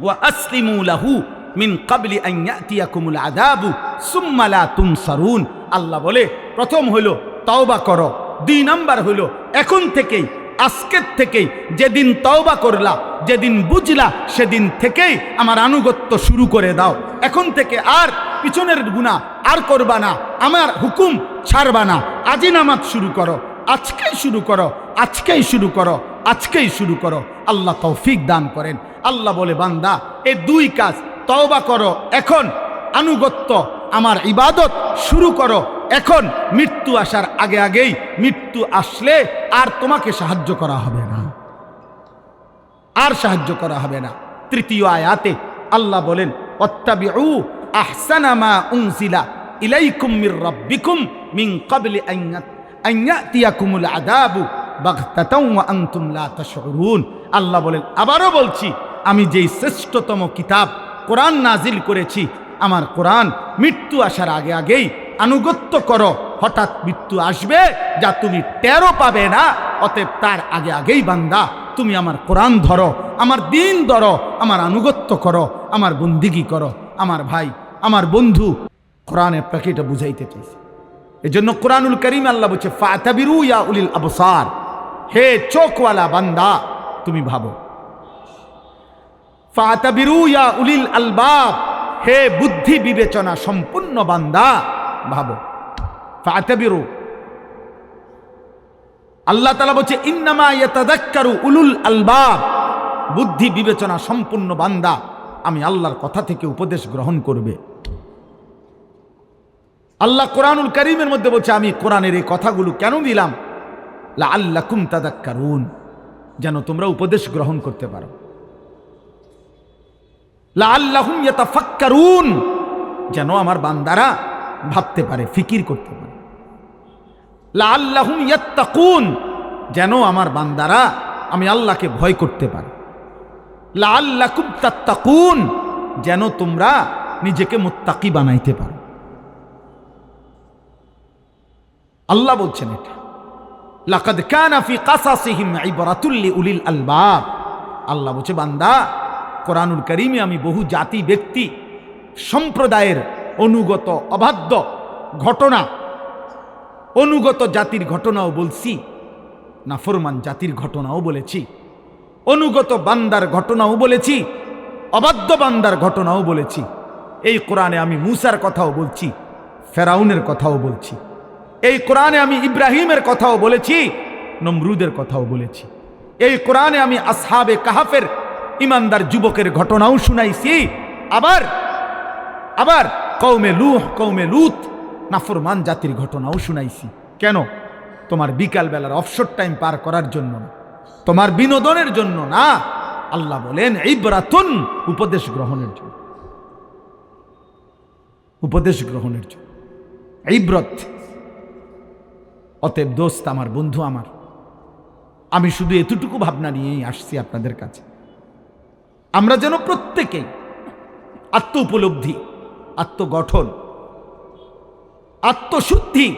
ওয়া আসলিমু লাহু মিন ক্বাবলি আন ইয়াতিয়াকুমুল আযাবু সুম্মা লা তুনসারুন। আল্লাহ বলে, প্রথম হলো তওবা করো, দুই নাম্বার হলো এখন থেকেই, আজকের থেকেই, যেদিন তওবা করলা, যেদিন বুঝলা, সেদিন থেকেই আমার আনুগত্য শুরু করে দাও। এখন থেকে আর পিছনের গুনাহ আর করবা না, আমার হুকুম ছাড়বা না। আজই নামাজ শুরু করো, আজকেই শুরু করো, আজকেই শুরু করো, আজকেই শুরু করো। আল্লাহ তৌফিক দান করেন। আল্লাহ বলে, বান্দা এই দুই কাজ, তওবা করো এখন, আনুগত্য আমার ইবাদত শুরু করো এখন। মৃত্যু আসার আগে আগেই, মৃত্যু আসলে আর তোমাকে সাহায্য করা হবে না, আর সাহায্য করা হবে না। তৃতীয় আয়াতে আল্লাহ বলেন, ওয়াত্তাবিউ আহসানা মা উনজিলা ইলাইকুম মির রাব্বিকুম মিন ক্বাবলি আন ইয়াতিয়াকুমুল আযাবু বাগতাতাও ওয়া আনতুম লা তাশউরুন। আল্লাহ বলেন, আবারও বলছি, আমি যেই শ্রেষ্ঠতম কিতাব কোরআন নাজিল করেছি, আমার কোরআন মৃত্যু আসার আগে আগেই আনুগত্য করো। হঠাৎ মৃত্যু আসবে যা তুমি টেরও পাবে না, অতএব তার আগে আগেই বান্দা তুমি আমার কোরআন ধরো, আমার দ্বীন ধরো, আমার আনুগত্য করো, আমার বন্দিগি করো। আমার ভাই, আমার বন্ধু, কোরআন আপনাকে এটা বুঝাইতে চাইছে। এজন্য কোরআনুল কারীম আল্লাহ বলছে, ফাতাবিরু ইয়া উলিল আবসার, হে চোখওয়ালা বান্দা তুমি ভাবো। ফাতাবিরু ইয়া উলিল আলবাব, হে বুদ্ধি বিবেচনা সম্পূর্ণ বান্দা ভাবো। ফাতাবিরু, আল্লাহ তাআলা বলছে, ইন্নামা ইয়াতাযাক্কারু উলুল আলবাব, বুদ্ধি বিবেচনা সম্পূর্ণ বান্দা আমি আল্লাহর কথা থেকে উপদেশ গ্রহণ করবে। আল্লাহ কোরআনুল কারীমের মধ্যে বলছে, আমি কোরআনের এই কথাগুলো কেন দিলাম? লাআল্লাকুম তাযাক্কারুন, যেন তোমরা উপদেশ গ্রহণ করতে পারো। লাআল্লাহুম ইয়াতাফাক্কারুন, যেন আমার বান্দারা ভাবতে পারে, ফিকির করতে পারে। লাআল্লাহুম ইয়াত্তাকুন, যেন আমার বান্দারা আমি আল্লাহকে ভয় করতে পারে। লাআল্লাকুম তাত্তাকুন, যেন তোমরা নিজেকে মুত্তাকি বানাইতে পারো। আল্লাহ বলছেন এটা, লাকাদ কানা ফি কাসাসিহিম ইবরাতুল লিউলিল আলবাব। আল্লাহ বলছে, বান্দা কোরআনুল কারীমে আমি বহু জাতি, ব্যক্তি, সম্প্রদায়ের অনুগত অবাধ্য ঘটনা, অনুগত জাতির ঘটনাও বলছি, নাফরমান জাতির ঘটনাও বলেছি, অনুগত বান্দার ঘটনাও বলেছি, অবাধ্য বান্দার ঘটনাও বলেছি। এই কোরআনে আমি মূসার কথাও বলছি, ফেরাউনের কথাও বলছি। এই কোরআনে আমি ইব্রাহিমের কথাও বলেছি, নমরুদের কথাও বলেছি। এই কোরআনে আমি আসহাবে কাহাফের ইমানদার যুবকের ঘটনাও শুনাইছি। আবার আবার কওমে লূহ, কওমে লূত, নাফরমান জাতির ঘটনাও শুনাইছি। কেন? তোমার বিকাল বেলার অফশোর টাইম পার করার জন্য না, তোমার বিনোদনের জন্য না। আল্লাহ বলেন, ইবরাতুন, উপদেশ গ্রহণের জন্য, উপদেশ গ্রহণের জন্য, ইবরত। অতএব দোস্ত আমার, বন্ধু আমার, আমি শুধু এতটুকু ভাবনা নিয়েই আসছি আপনাদের কাছে, আমরা যেন প্রত্যেকেই আত্ম উপলব্ধি, আত্মগঠন, আত্মশুদ্ধি,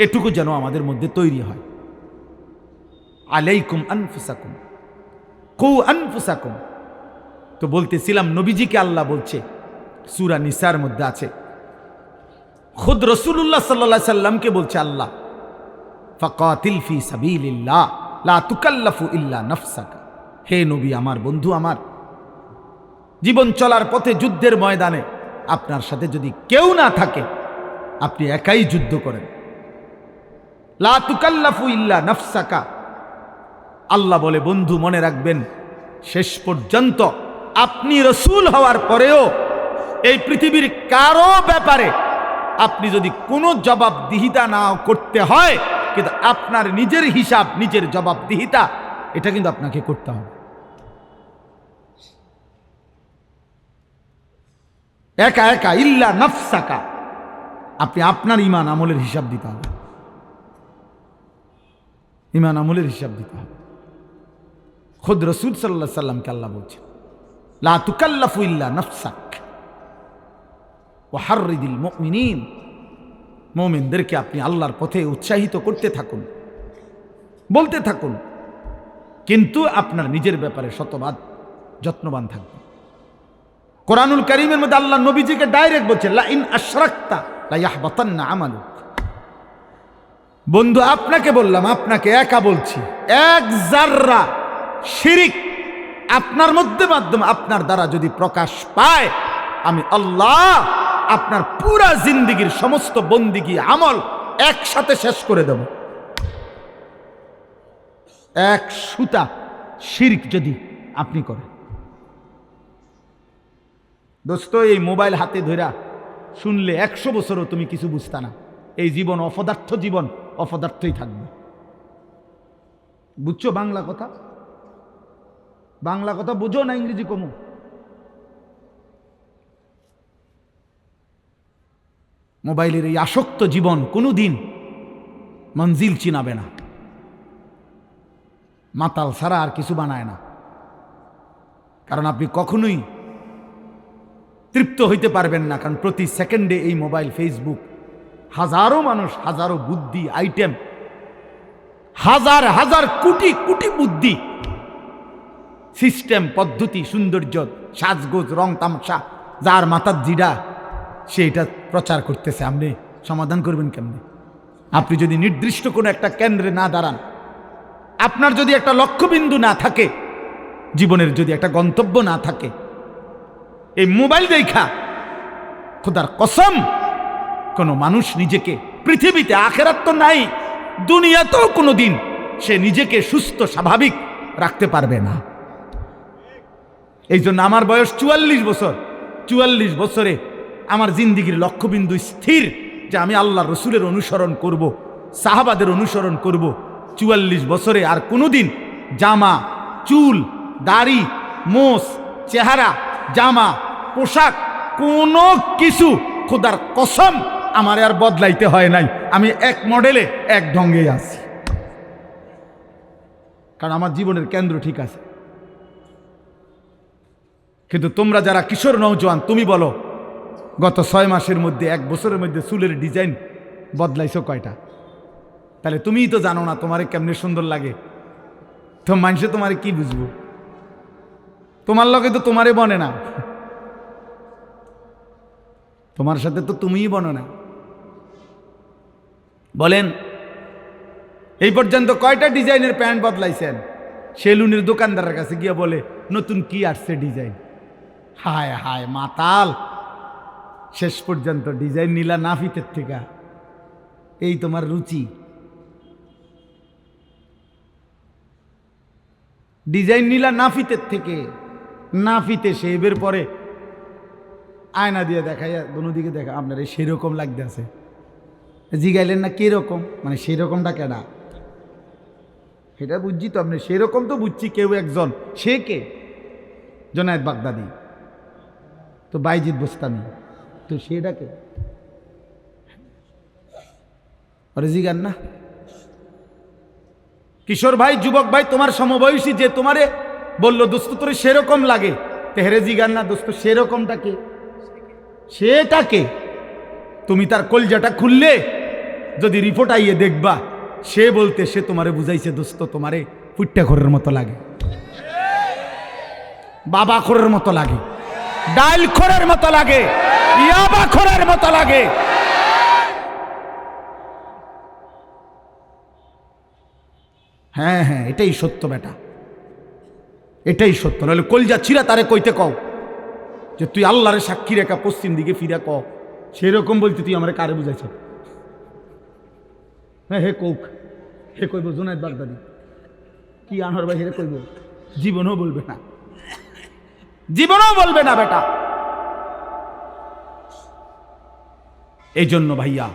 এটুকু যেন আমাদের মধ্যে তৈরি হয়। আলাইকুম আনফুসাকুম, কু আনফুসাকুম। তো বলতেছিলাম, নবীজিকে আল্লাহ বলছে, সূরা নিসার মধ্যে আছে, খুদ রাসূলুল্লাহ সাল্লাল্লাহু আলাইহি সাল্লামকে বলছে আল্লাহ, ফাকাতিল ফি সাবিলিল্লাহ লা তুকাল্লাফু ইল্লা নাফসাকা। হে নবী আমার, বন্ধু আমার, জীবন চলার পথে যুদ্ধের ময়দানে আপনার সাথে যদি কেউ না থাকে, আপনি একাই যুদ্ধ করেন। লা তুকাল্লাফু ইল্লা নাফসাকা। আল্লাহ বলে, বন্ধু মনে রাখবেন, শেষ পর্যন্ত আপনি রাসূল হওয়ার পরেও এই পৃথিবীর কারো ব্যাপারে আপনি যদি কোনো জবাবদিহিতা না করতে হয়, কিন্তু আপনার নিজের হিসাব, নিজের জবাবদিহিতা, এটা কিন্তু আপনাকে করতে হবে। একা একা, ইল্লা নাফসাকা, আপনি আপনার ঈমান আমলের হিসাব দিতে হবে, ঈমান আমলের হিসাব দিতে হবে। খুদ রাসূল সাল্লাল্লাহু আলাইহি সাল্লামকে আল্লাহ বলছেন, লা তুকাল্লাফু ইল্লা নাফসাক ওয়া হাররিদিল মুমিনিন। মুমিনদেরকে আপনি আল্লাহর পথে উৎসাহিত করতে থাকুন, বলতে থাকুন, কিন্তু আপনার নিজের ব্যাপারে শতভাগ যত্নবান থাকবেন। কোরআনুল কারীমের মধ্যে আল্লাহ নবীজিকে ডাইরেক্ট বলছেন, লা ইন আশরাকতা লা ইয়াহবাতান্না আমালুক। বন্ধু আপনাকে বললাম, আপনাকে একা বলছি, এক জাররা শিরিক আপনার মধ্যে মাধ্যমে আপনার দ্বারা যদি প্রকাশ পায়, আমি আল্লাহ আপনার পুরা জিন্দেগীর সমস্ত বন্দিগি আমল একসাথে শেষ করে দেব। এক সুতা শিরক যদি আপনি করেন, দোস্ত, এই মোবাইল হাতে ধরা শুনলে 100 বছরও তুমি কিছু বুঝতা না। এই জীবন অপদার্থ, জীবন অপদার্থই থাকবে। বুঝছো বাংলা কথা? বাংলা কথা বুঝো না ইংরেজি কমু? মোবাইলের এই আসক্ত জীবন কোনোদিন মঞ্জিল চিনাবে না, মাতাল ছাড়া আর কিছু বানায় না। কারণ আপনি কখনোই তৃপ্ত হইতে পারবেন না, কারণ প্রতি সেকেন্ডে এই মোবাইল, ফেসবুক, হাজারো মানুষ, হাজারো বুদ্ধি, আইটেম, হাজার হাজার কোটি কোটি বুদ্ধি, সিস্টেম, পদ্ধতি, সৌন্দর্য, সাজগোজ, রং তামাশা, যার মাথার জিডা সে এটা প্রচার করতেছে। আপনি সমাধান করবেন কেমনে? আপনি যদি নির্দিষ্ট কোনো একটা কেন্দ্রে না দাঁড়ান, আপনার যদি একটা লক্ষ্যবিন্দু না থাকে, জীবনের যদি একটা গন্তব্য না থাকে, এই মোবাইল দেখা খোদার কসম কোনো মানুষ নিজেকে পৃথিবীতে, আখেরাত তো নাই, দুনিয়াতেও কোনোদিন সে নিজেকে সুস্থ স্বাভাবিক রাখতে পারবে না। এই জন্য আমার বয়স 44 বছর। 44 বছরে আমার জিন্দিগির লক্ষ্যবিন্দু স্থির যে আমি আল্লাহ রসুলের অনুসরণ করব, সাহাবাদের অনুসরণ করব। 44 বছরে আর কোনোদিন জামা, চুল, দাড়ি, মোষ, চেহারা, জামা, পোশাক, কোনো কিছু খোদার কসম আমার আর বদলাইতে হয় নাই। আমি এক মডেলে, এক ঢঙ্গে আছি, কারণ আমার জীবনের কেন্দ্র ঠিক আছে। কিন্তু তোমরা যারা কিশোর নওজোয়ান, তুমি বলো গত 6 মাসের মধ্যে, 1 বছরের মধ্যে চুলের ডিজাইন বদলাইছো কয়টা? তাহলে তুমিই তো জানো না তোমারে কেমনে সুন্দর লাগে, তো মানুষে তোমারে কি বুঝবো? তোমার লগে তো তোমারে বনে না, তোমার সাথে তো তুমিই বনো না। বলেন এই পর্যন্ত কয়টা ডিজাইনের প্যান্ট বদলাইছেন? সেলুনের দোকানদারের কাছে গিয়ে বলে নতুন কি আসছে ডিজাইন। হায় হায় মাতাল, শেষ পর্যন্ত ডিজাইন নিলা নাফিতের থেকে। এই তোমার রুচি? ডিজাইন নিলা নাফিতের থেকে, নাফিতে শেবের পরে আয়না দিয়ে দেখাইয়া দুদিকে দেখা আপনার এই সেরকম লাগতে আছে। জিগাইলেন না কিরকম, মানে সেরকমটা কেনা? সেটা বুঝছি তো, আপনি সেরকম তো বুঝছি, কেউ একজন, সে কে? জোনায়েদ বাগদাদি, তো বাইজিদ বোস্তামি, তো সেটাকে আরে জিগান না। কিশোর ভাই, যুবক ভাই, তোমার সমবয়সী যে তোমারে বললো দোস্ত তোরে সেরকম লাগে, তেহরে জিগান না দোস্ত সেরকমটা কে? সেটাকে তুমি তার কলজাটা খুললে যদি রিপোর্ট আইয়ে দেখবা, সে বলতে সে তোমারে বুঝাইছে দোস্ত তোমারে ফুট্টা খোরের মতো লাগে, বাবা খোরের মতো লাগে, ডাইল খোরের মতো লাগে, ইয়াবা খোরের মতো লাগে। হ্যাঁ হ্যাঁ, এটাই সত্য বেটা, এটাই সত্য। নাহলে কলজা ছিঁড়া তারে কইতে কও যে তুই আল্লাহরে সাক্ষী রেখা পশ্চিম দিকে ফিরে ক, সেরকম বলতে তুই আমার কারে বুঝাইছ? হ্যাঁ হে কৌক, হে কইব জোনায়েদ বাগদাদি, কি আনোয়ার ভাই হে কইব? জীবনও বলবে না, জীবনও বলবে না বেটা। এই জন্য ভাইয়া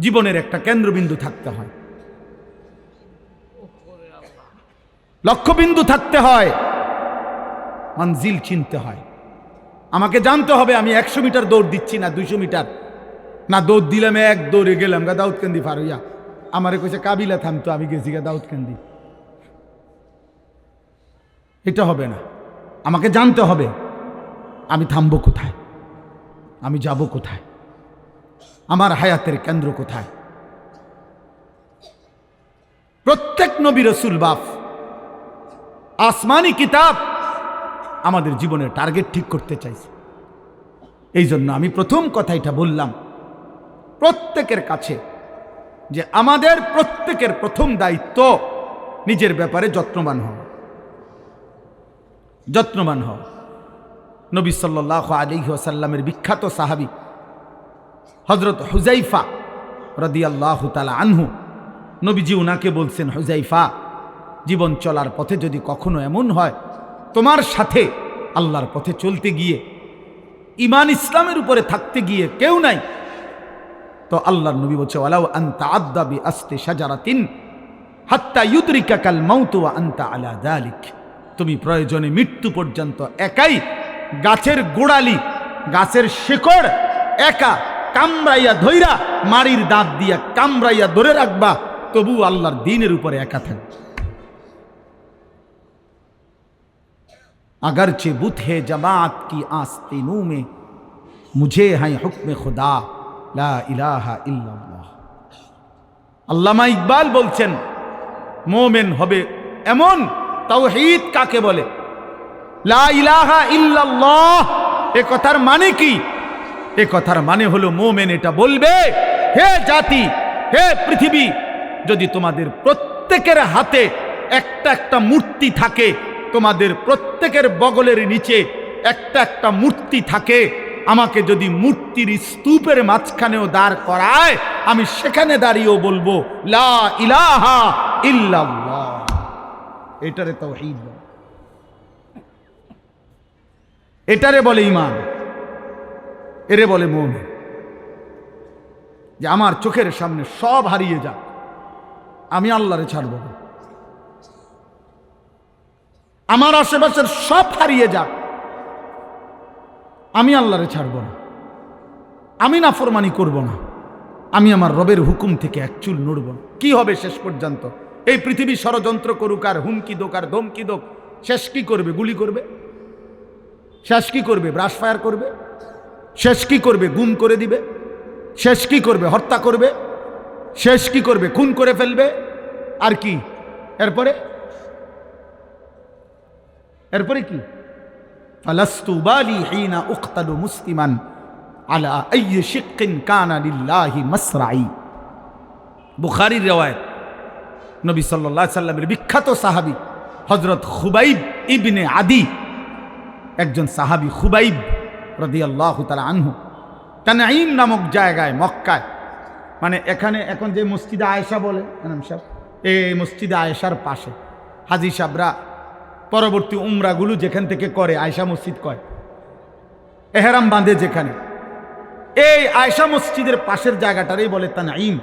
জীবনের একটা কেন্দ্রবিন্দু থাকতে হয়, লক্ষ্যবিন্দু থাকতে হয়, মঞ্জিল চিনতে হয়। আমাকে জানতে হবে আমি 100 মিটার দৌড় দিচ্ছি না 200 মিটার, না দৌড় দিলাম এক দৌড়ে গেলাম গা দাউদকান্দি পার হইয়া, আমারে কইছে কাবিলা থামতো, আমি গেছি গা দাউদকান্দি। এটা হবে না। আমাকে জানতে হবে আমি থামবো কোথায়, আমি যাব কোথায়, আমার হায়াতের কেন্দ্র কোথায়। প্রত্যেক নবী রাসূল বাপ আসমানি কিতাব আমাদের জীবনের টার্গেট ঠিক করতে চাইছে। এই জন্য আমি প্রথম কথাইটা বললাম প্রত্যেকের কাছে যে আমাদের প্রত্যেকের প্রথম দায়িত্ব নিজের ব্যাপারে যত্নবান হওয়া, যত্নবান হওয়া। নবী সাল্লাল্লাহু আলাইহি ওয়াসাল্লামের বিখ্যাত সাহাবী হযরত হুযাইফা রাদিয়াল্লাহু তাআলা আনহু, নবীজি উনাকে বলছেন, হুযাইফা, জীবন চলার পথে যদি কখনো এমন হয় তোমার সাথে আল্লাহর পথে চলতে গিয়ে, ঈমান ইসলামের উপরে থাকতে গিয়ে কেউ নাই, তো আল্লাহর নবী বলছে ওয়ালাউ আনতা আদ্দা বিআসতি শাজারাতিন হাত্তা ইউদরিকাকাল মাউত ওয়া আনতা আলা যালিক, তুমি প্রয়োজনে মৃত্যু পর্যন্ত একাই গাছের গোড়ালি, গাছের শেকড় একা কামড়াইয়া ধইরা, মাড়ির দাঁত দিয়া কামড়াইয়া ধরে রাখবা, তবু আল্লাহর দ্বীনের উপরে একা থাকবে। अगरचे बुत है जमात की आस्तीनों में, मुझे है हुक्म खुदा ला इलाहा इल्लल्लाह। আল্লামা ইকবাল বলছেন মোমেন হবে এমন, তাওহীদ কাকে বলে, লা ইলাহা ইল্লাল্লাহ এ কথার মানে কি? এ কথার মানে হলো মোমেন এটা বলবে, হে জাতি, হে পৃথিবী, যদি তোমাদের প্রত্যেকের হাতে একটা একটা মূর্তি থাকে, তোমাদের প্রত্যেকের বগলের নিচে একটা একটা মূর্তি থাকে, আমাকে যদি মূর্তির স্তূপের মাঝখানেও দাঁড় করায়, আমি সেখানে দাঁড়িয়েও বলবো লা ইলাহা ইল্লাল্লাহ। এটারে তাওহীদ বলে, এটারে বলে ঈমান, এরে বলে মুমিন। যে আমার চোখের সামনে সব হারিয়ে যাক, আমি আল্লাহরে ছাড়ব না। আমার আশেপাশের সব হারিয়ে যাক, আমি আল্লাহরে ছাড়ব না। আমি নাফরমানি করব না, আমি আমার রবের হুকুম থেকে এক চুল নড়ব না। কি হবে শেষ পর্যন্ত? এই পৃথিবী ষড়যন্ত্র করুক আর হুমকি দোক আর ধমকি দোক, শেষ কি করবে? গুলি করবে। শেষ কি করবে? ব্রাশ ফায়ার করবে। শেষ কি করবে? গুম করে দিবে। শেষ কি করবে? হত্যা করবে। শেষ কি করবে? খুন করে ফেলবে। আর কি এরপরে? এরপরে কি? ফালাস্তু বালি হিনা উকতালু মুসলিমান আলা আইয়ি শিক্কিন কানা লিল্লাহি মাসরাই। বুখারীর riwayat, নবী সাল্লাল্লাহু আলাইহি সাল্লামের বিখ্যাত সাহাবী হযরত খুবাইব ইবনে আদি, একজন সাহাবী খুবাইব রাদিয়াল্লাহু তাআলা আনহু, তানঈম নামক জায়গায় মক্কায়, মানে এখানে এখন যে মসজিদে আয়েশা বলে ইমাম সাহেব, এই মসজিদে আয়েশার পাশে হাজী সাহেবরা পরবর্তী উমরাগুলো যেখান থেকে করে আয়েশা মসজিদ কয়, এহরাম বাঁধে যেখানে, এই আয়েশা মসজিদের পাশের জায়গাটারই বলে তানঈম।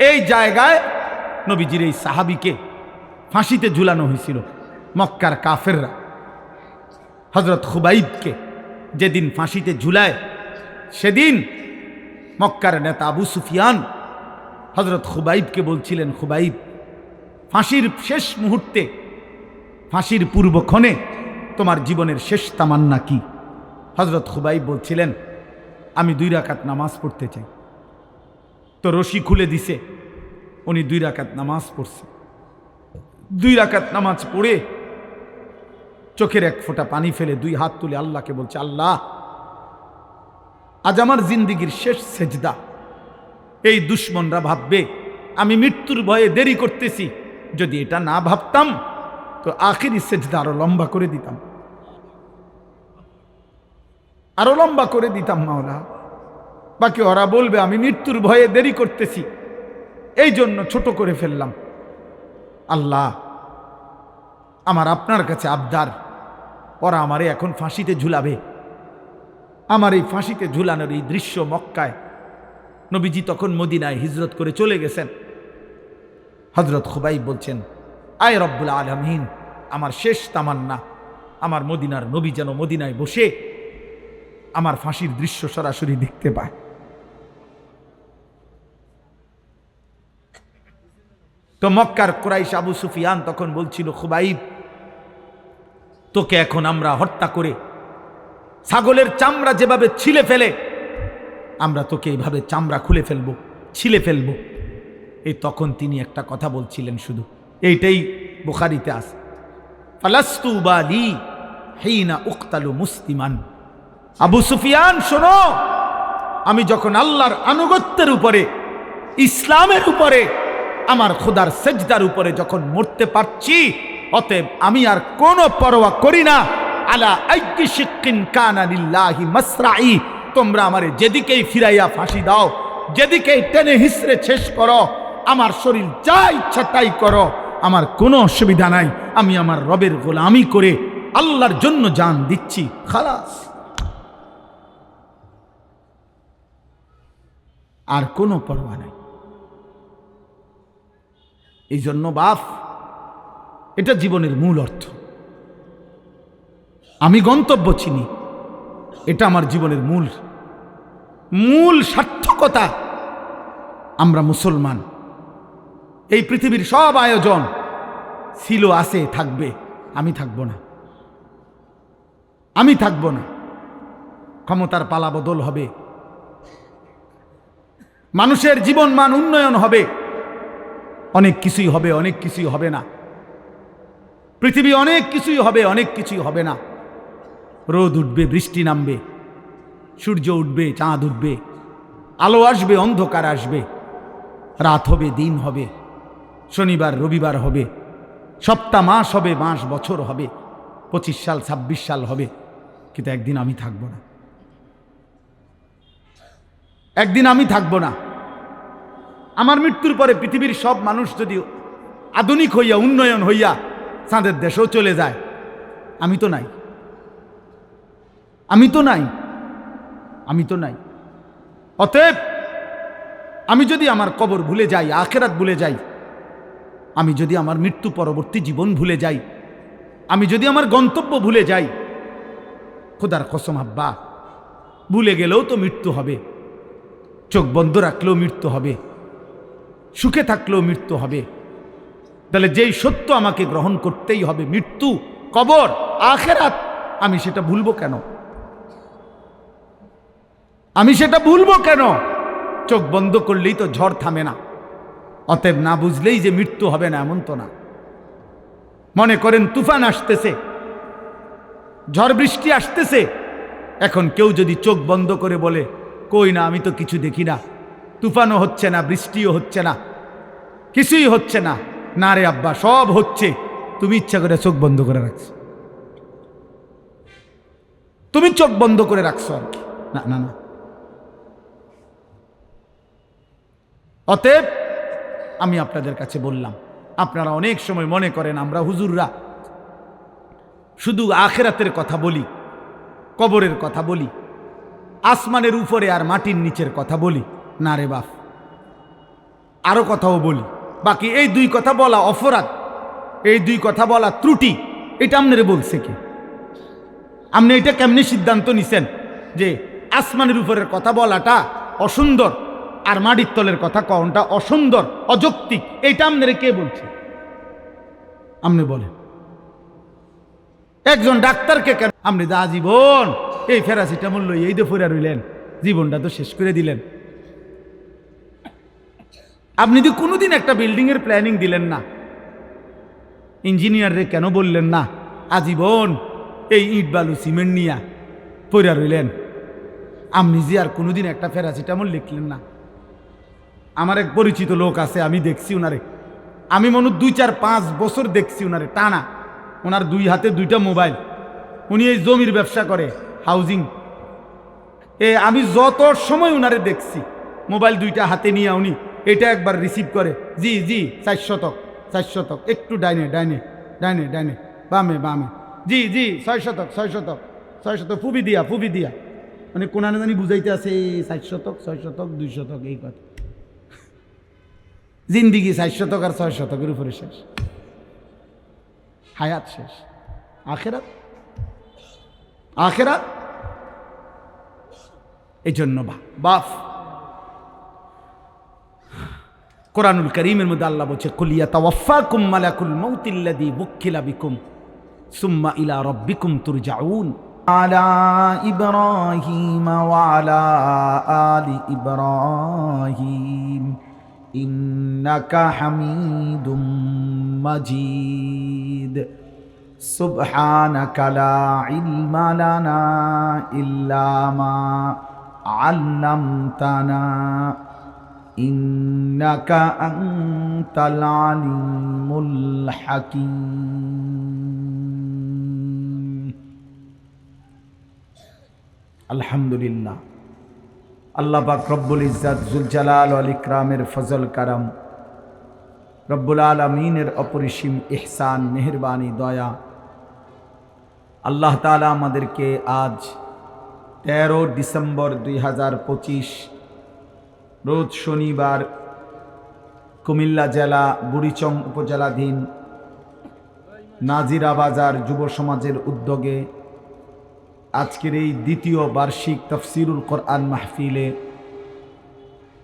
এই জায়গায় নবীজির এই সাহাবীকে ফাঁসিতে ঝুলানো হয়েছিল। মক্কার কাফেররা হযরত খুবাইবকে যেদিন ফাঁসিতে ঝুলায়, সেদিন মক্কার নেতা আবু সুফিয়ান হযরত খুবাইবকে বলছিলেন, খুবাইব, ফাঁসির শেষ মুহূর্তে, ফাঁসির পূর্বক্ষণে তোমার জীবনের শেষ তামান্না কি? হযরত খুবাইব বলছিলেন, আমি 2 রাকাত নামাজ পড়তে চাই। তো রশি খুলে দিছে, উনি 2 রাকাত নামাজ পড়ছে। 2 রাকাত নামাজ পড়ে চোখের এক ফোঁটা পানি ফেলে 2 হাত তুলে আল্লাহকে বলছে, আল্লাহ, আজ আমার জিন্দিগির শেষ সেজদা। এই দুশ্মনরা ভাববে আমি মৃত্যুর ভয়ে দেরি করতেছি, যদি এটা না ভাবতাম তো আখিরি সেজদা আরো লম্বা করে দিতাম, আরো লম্বা করে দিতাম মাওলা। বাকি ওরা বলবে আমি মৃত্যুর ভয়ে দেরি করতেছি, এই জন্য ছোট করে ফেললাম। আল্লাহ, আমার আপনার কাছে আবদার, ওরা আমারে এখন ফাঁসিতে ঝুলাবে। আমার এই ফাঁসিতে ঝুলানোর এই দৃশ্য মক্কায়, নবীজি তখন মদিনায় হিজরত করে চলে গেছেন। হযরত খুবাইব বলছেন, আয় রব্বুল আলামিন, আমার শেষ তামান্না আমার মদিনার নবী যেন মদিনায় বসে আমার ফাঁসির দৃশ্য সরাসরি দেখতে পায়। তো মক্কার কুরাইশ আবু সুফিয়ান তখন বলছিল, খুবাইব, তোকে এখন আমরা হত্যা করে ছাগলের চামড়া যেভাবে ছিলে ফেলে, আমরা তোকে এইভাবে চামড়া খুলে ফেলবো, ছিলে ফেলবো। এই তখন তিনি একটা কথা বলছিলেন, শুধু এইটাই বুখারীতে আছে, ফালাস্তু বালি হিনা উকতালু মুসলিমান। আবু সুফিয়ান শোনো, আমি যখন আল্লাহর আনুগত্যের উপরে, ইসলামের উপরে, আমার খোদার সেজদার উপরে যখন মরতে পারছি, অতএব আমি আর কোনো পরোয়া করি না। আলা আইয়ি শিক্কিন কানা লিল্লাহি মাসরাই, তোমরা আমারে যেদিকেই ফিরাইয়া ফাঁসি দাও, যেদিকেই টেনে হিসড়ে শেষ করো, আমার শরীর যা ইচ্ছা তাই করো, আমার কোনো অসুবিধা নাই। আমি আমার রবের গোলামি করে আল্লাহর জন্য জান দিচ্ছি, খালাস। আর কোনো পরোয়া নাই। এই জন্য বাপ, এটা জীবনের মূল অর্থ। আমি গন্তব্য চিনি, এটা আমার জীবনের মূল সার্থকতা। আমরা মুসলমান, এই পৃথিবীর সব আয়োজন ছিল, আছে, থাকবে, আমি থাকবো না। আমি থাকবো না। ক্ষমতার পালা বদল হবে, মানুষের জীবন মান উন্নয়ন হবে, অনেক কিছুই হবে, অনেক কিছুই হবে না। পৃথিবী অনেক কিছুই হবে, অনেক কিছুই হবে না। রোদ উঠবে, বৃষ্টি নামবে, সূর্য উঠবে, চাঁদ উঠবে, আলো আসবে, অন্ধকার আসবে, রাত হবে, দিন হবে, শনিবার রবিবার হবে, সপ্তাহ মাস হবে, মাস বছর হবে, 25 সাল 26 সাল হবে, কিন্তু একদিন আমি থাকবো না। একদিন আমি থাকবো না। আমার মৃত্যুর পরে পৃথিবীর সব মানুষ যদি আধুনিক হইয়া, উন্নয়ন হইয়া চাঁদের দেশেও চলে যায়, আমি তো নাই। আমি তো নাই। আমি তো নাই। অতএব আমি যদি আমার কবর ভুলে যাই, আখিরাত ভুলে যাই, আমি যদি আমার মৃত্যু পরবর্তী জীবন ভুলে যাই, আমি যদি আমার গন্তব্য ভুলে যাই, খোদার কসম আব্বা, ভুলে গেলেও তো মৃত্যু হবে, চোখ বন্ধ রাখলেও মৃত্যু হবে, সুখে থাকলেও মৃত্যু হবে। তাহলে যেই সত্য আমাকে গ্রহণ করতেই হবে, মৃত্যু, কবর, আখিরাত, আমি সেটা ভুলবো কেন? আমি সেটা ভুলবো কেন? চোখ বন্ধ করলেই তো ঝড় থামে না। অতএব না বুঝলেই যে মৃত্যু হবে না এমন তো না। মনে করেন তুফান আসতেছে, ঝড় বৃষ্টি আসতেছে, এখন কেউ যদি চোখ বন্ধ করে বলে কই না, আমি তো কিছু দেখি না, তুফানও হচ্ছে না, বৃষ্টিও হচ্ছে না, কিছুই হচ্ছে না, না রে আব্বা সব হচ্ছে, তুমি ইচ্ছা করে চোখ বন্ধ করে রাখছো, তুমি চোখ বন্ধ করে রাখছো আর কি। না না না। অতএব আমি আপনাদের কাছে বললাম, আপনারা অনেক সময় মনে করেন আমরা হুজুররা শুধু আখিরাতের কথা বলি, কবরের কথা বলি, আসমানের উপরে আর মাটির নিচের কথা বলি। না রে বাপ, আরো কথাও বলি। বাকি এই দুই কথা বলা অপরাধ, এই দুই কথা বলা ত্রুটি, এটা আপনারে বলছে কি? আপনি এটা কেমনি সিদ্ধান্ত নিছেন যে আসমানের উপরের কথা বলাটা অসুন্দর আর মাটির তলের কথা কওয়াটা অসুন্দর, অযৌক্তিক? এইটা আপনারে কে বলছে? আপনি বলেন। একজন ডাক্তারকে কেন আপনি দা জীবন এই প্যারাসিটামল লই এই তো ফিরা রইলেন, জীবনটা তো শেষ করে দিলেন। আপনি তো কোনোদিন একটা বিল্ডিং এর প্ল্যানিং দিলেন না, ইঞ্জিনিয়াররে কেন বললেন না আজীবন এই ইট বালু সিমেন্ট নিয়া পইরা রইলেন? আপনি যে আর কোনোদিন একটা প্যারাসিটামল লিখলেন না। আমার এক পরিচিত লোক আছে, আমি দেখছি ওনারে, আমি মনে 2-4-5 বছর দেখছি ওনারে টানা। ওনার 2 হাতে 2টা মোবাইল, উনি এই জমির ব্যবসা করে, হাউজিং। আমি যত সময় ওনারে দেখছি মোবাইল 2টা হাতে নিয়ে উনি এটা একবার রিসিভ করে, জি জি 4 শতক 4 শতক, একটু ডাইনে ডাইনে ডাইনে ডাইনে, বামে বামে, জি জি 6 শতক 6 শতক 6 শতক, ফুবি দিয়া, মানে কোনানে জানি বুঝাইতে আছে 4 শতক 6 শতক 2 শতক, এই কথা। জিন্দিগি 4 শতক আর 6 শতকের উপরে শেষ, হায়াত শেষ। আখিরাত, আখিরাত। এই জন্য বাপ কোরআনুল কারীমের মধ্যে আল্লাহ বলছে, কুল ইয়াতাওয়াফাকুম মালাকুল মাউতিল্লাযী বুক্কিলা বিকুম সুম্মা ইলা রাব্বিকুম তুরজাউন। আলা ইব্রাহিম ওয়া আলা আলি ইব্রাহিম ইন্নাকা হামিদুম মাজিদ। সুবহানাকা লা ইলমা লানা ইল্লা মা আল্লামতানা ইন্নাকা আনতাল আলিমুল হাকীম। আলহামদুলিল্লাহ, আল্লাহ পাক রব্বুল ইজ্জত জুল জালাল ওয়াল ইকরামের ফজল কারাম, রব্বুল আলামিনের অপরিসীম ইহসান, মেহেরবানি, দয়া, আল্লাহ তাআলা আমাদেরকে আজ 13 ডিসেম্বর 2025 রোজ শনিবার কুমিল্লা জেলা বুড়িচং উপজেলাধীন নাজিরা বাজার যুব সমাজের উদ্যোগে আজকের এই দ্বিতীয় বার্ষিক তাফসীরুল কোরআন মাহফিলে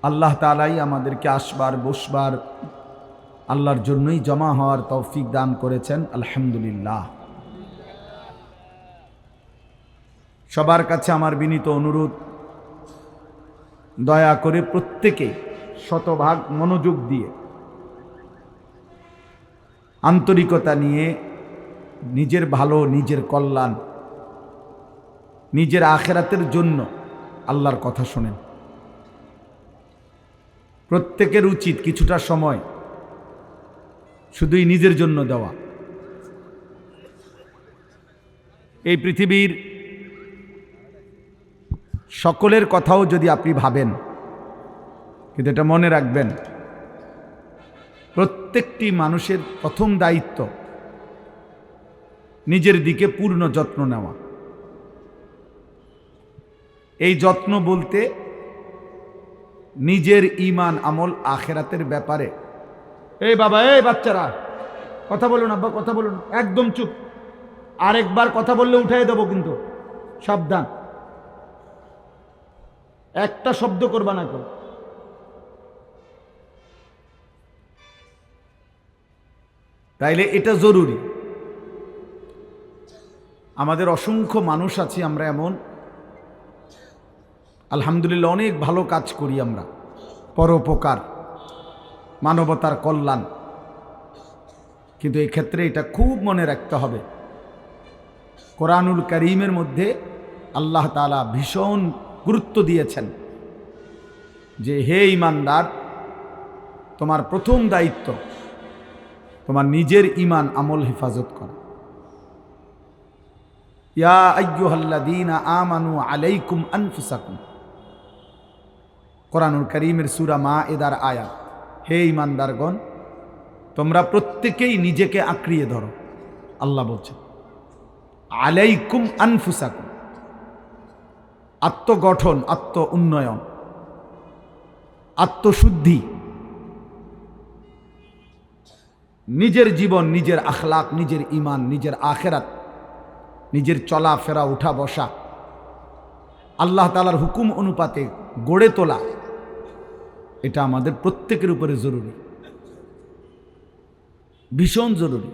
আল্লাহ তাআলাই আমাদেরকে আসবার বসবার আল্লাহর জন্যই জমা হওয়ার তৌফিক দান করেছেন, আলহামদুলিল্লাহ। সবার কাছে আমার বিনীত অনুরোধ, দয়া করে প্রত্যেকে শতভাগ মনোযোগ দিয়ে আন্তরিকতা নিয়ে নিজের ভালো, নিজের কল্যাণ, নিজের আখিরাতের জন্য আল্লাহর কথা শোনেন। প্রত্যেকের উচিত কিছুটা সময় শুধুই নিজের জন্য দেওয়া। এই পৃথিবীর সকলের কথাও যদি আপনি ভাবেন, কিন্তু এটা মনে রাখবেন, প্রত্যেকটি মানুষের প্রথম দায়িত্ব নিজের দিকে পূর্ণ যত্ন নেওয়া। এই যত্ন বলতে নিজের ঈমান, আমল, আখিরাতের ব্যাপারে। এই বাবা, এই বাচ্চারা কথা বলুন, আব্বা কথা বলুন, একদম চুপ। আরেকবার কথা বললে উঠাই দেবো, কিন্তু সাবধান, একটা শব্দ করবা না কেউ। তাইলে এটা জরুরি। আমাদের অসংখ্য মানুষ আছে, আমরা এমন আলহামদুলিল্লাহ অনেক ভালো কাজ করি আমরা, পরোপকার, মানবতার কল্যাণ, কিন্তু এই ক্ষেত্রে এটা খুব মনে রাখতে হবে। কোরআনুল কারীমের মধ্যে আল্লাহ তাআলা ভীষণ গুরুত্ব দিয়েছেন যে হে ঈমানদার, তোমার প্রথম দায়িত্ব তোমার নিজের ঈমান আমল হেফাজত করা। ইয়া আইয়ুহাল্লাযীনা আমানু আলাইকুম আনফুসাকুম, কোরআনুল কারীমের সূরা মাঈদার আয়াত। হে ঈমানদারগণ, তোমরা প্রত্যেকেই নিজেকে আঁকড়িয়ে ধরো। আল্লাহ বলছেন আলাইকুম আনফুসাকুম, আত্মগঠন, আত্ম উন্নয়ন, আত্মশুদ্ধি, নিজের জীবন, নিজের আখলাক, নিজের ঈমান, নিজের আখিরাত, নিজের চলাফেরা, উঠা বসা আল্লাহ তাআলার হুকুম অনুপাতে গড়ে তোলা, এটা আমাদের প্রত্যেকের উপরে জরুরি, ভীষণ জরুরি।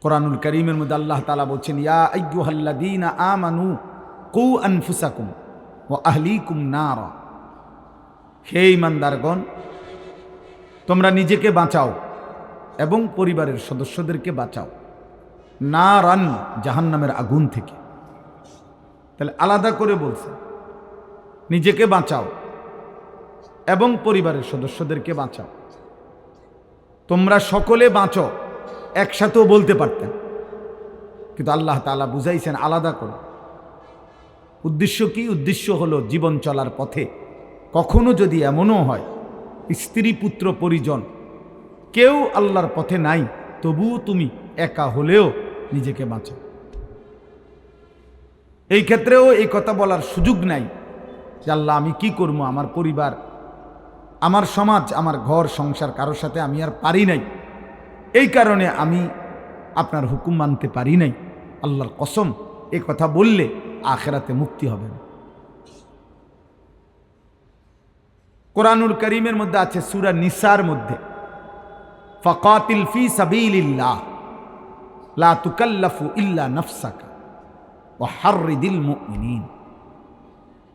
কোরআনুল কারীমের মধ্যে আল্লাহ তাআলা বলছেন ইয়া আইয়ুহাল্লাযীনা আমানু কু আনফুসাকুম ওয়া আহলিকুম নারা, হে ঈমানদারগণ, তোমরা নিজেকে বাঁচাও এবং পরিবারের সদস্যদেরকে বাঁচাও নারান, জাহান্নামের আগুন থেকে। তাহলে আলাদা করে বলছে নিজেকে বাঁচাও এবং পরিবারের সদস্যদেরকে বাঁচাও। তোমরা সকলে বাঁচো একসাথেও বলতে পারতেন, কিন্তু আল্লাহ তাআলা বুঝাইছেন আলাদা করে। উদ্দেশ্য কি? উদ্দেশ্য হলো জীবন চলার পথে কখনো যদি এমনও হয় স্ত্রী, পুত্র, পরিজন কেউ আল্লাহর পথে নাই, তবুও তুমি একা হলেও নিজেকে বাঁচাও। এই ক্ষেত্রেও এই কথা বলার সুযোগ নাই যে আল্লাহ আমি কি করবো, আমার পরিবার, আমার সমাজ, আমার ঘর সংসার কারোর সাথে আমি আর পারি নাই, এই কারণে আমি আপনার হুকুম মানতে পারি নাই। আল্লাহর কসম, এই কথা বললে আখিরাতে মুক্তি হবে না। কোরআনুল কারীমের মধ্যে আছে সূরা নিসার মধ্যে ফাকাতিল ফি সাবিলিল্লাহ লা তুকাল্লাফু ইল্লা নাফসাকা ওয়া হাররিদিল মুমিনিন।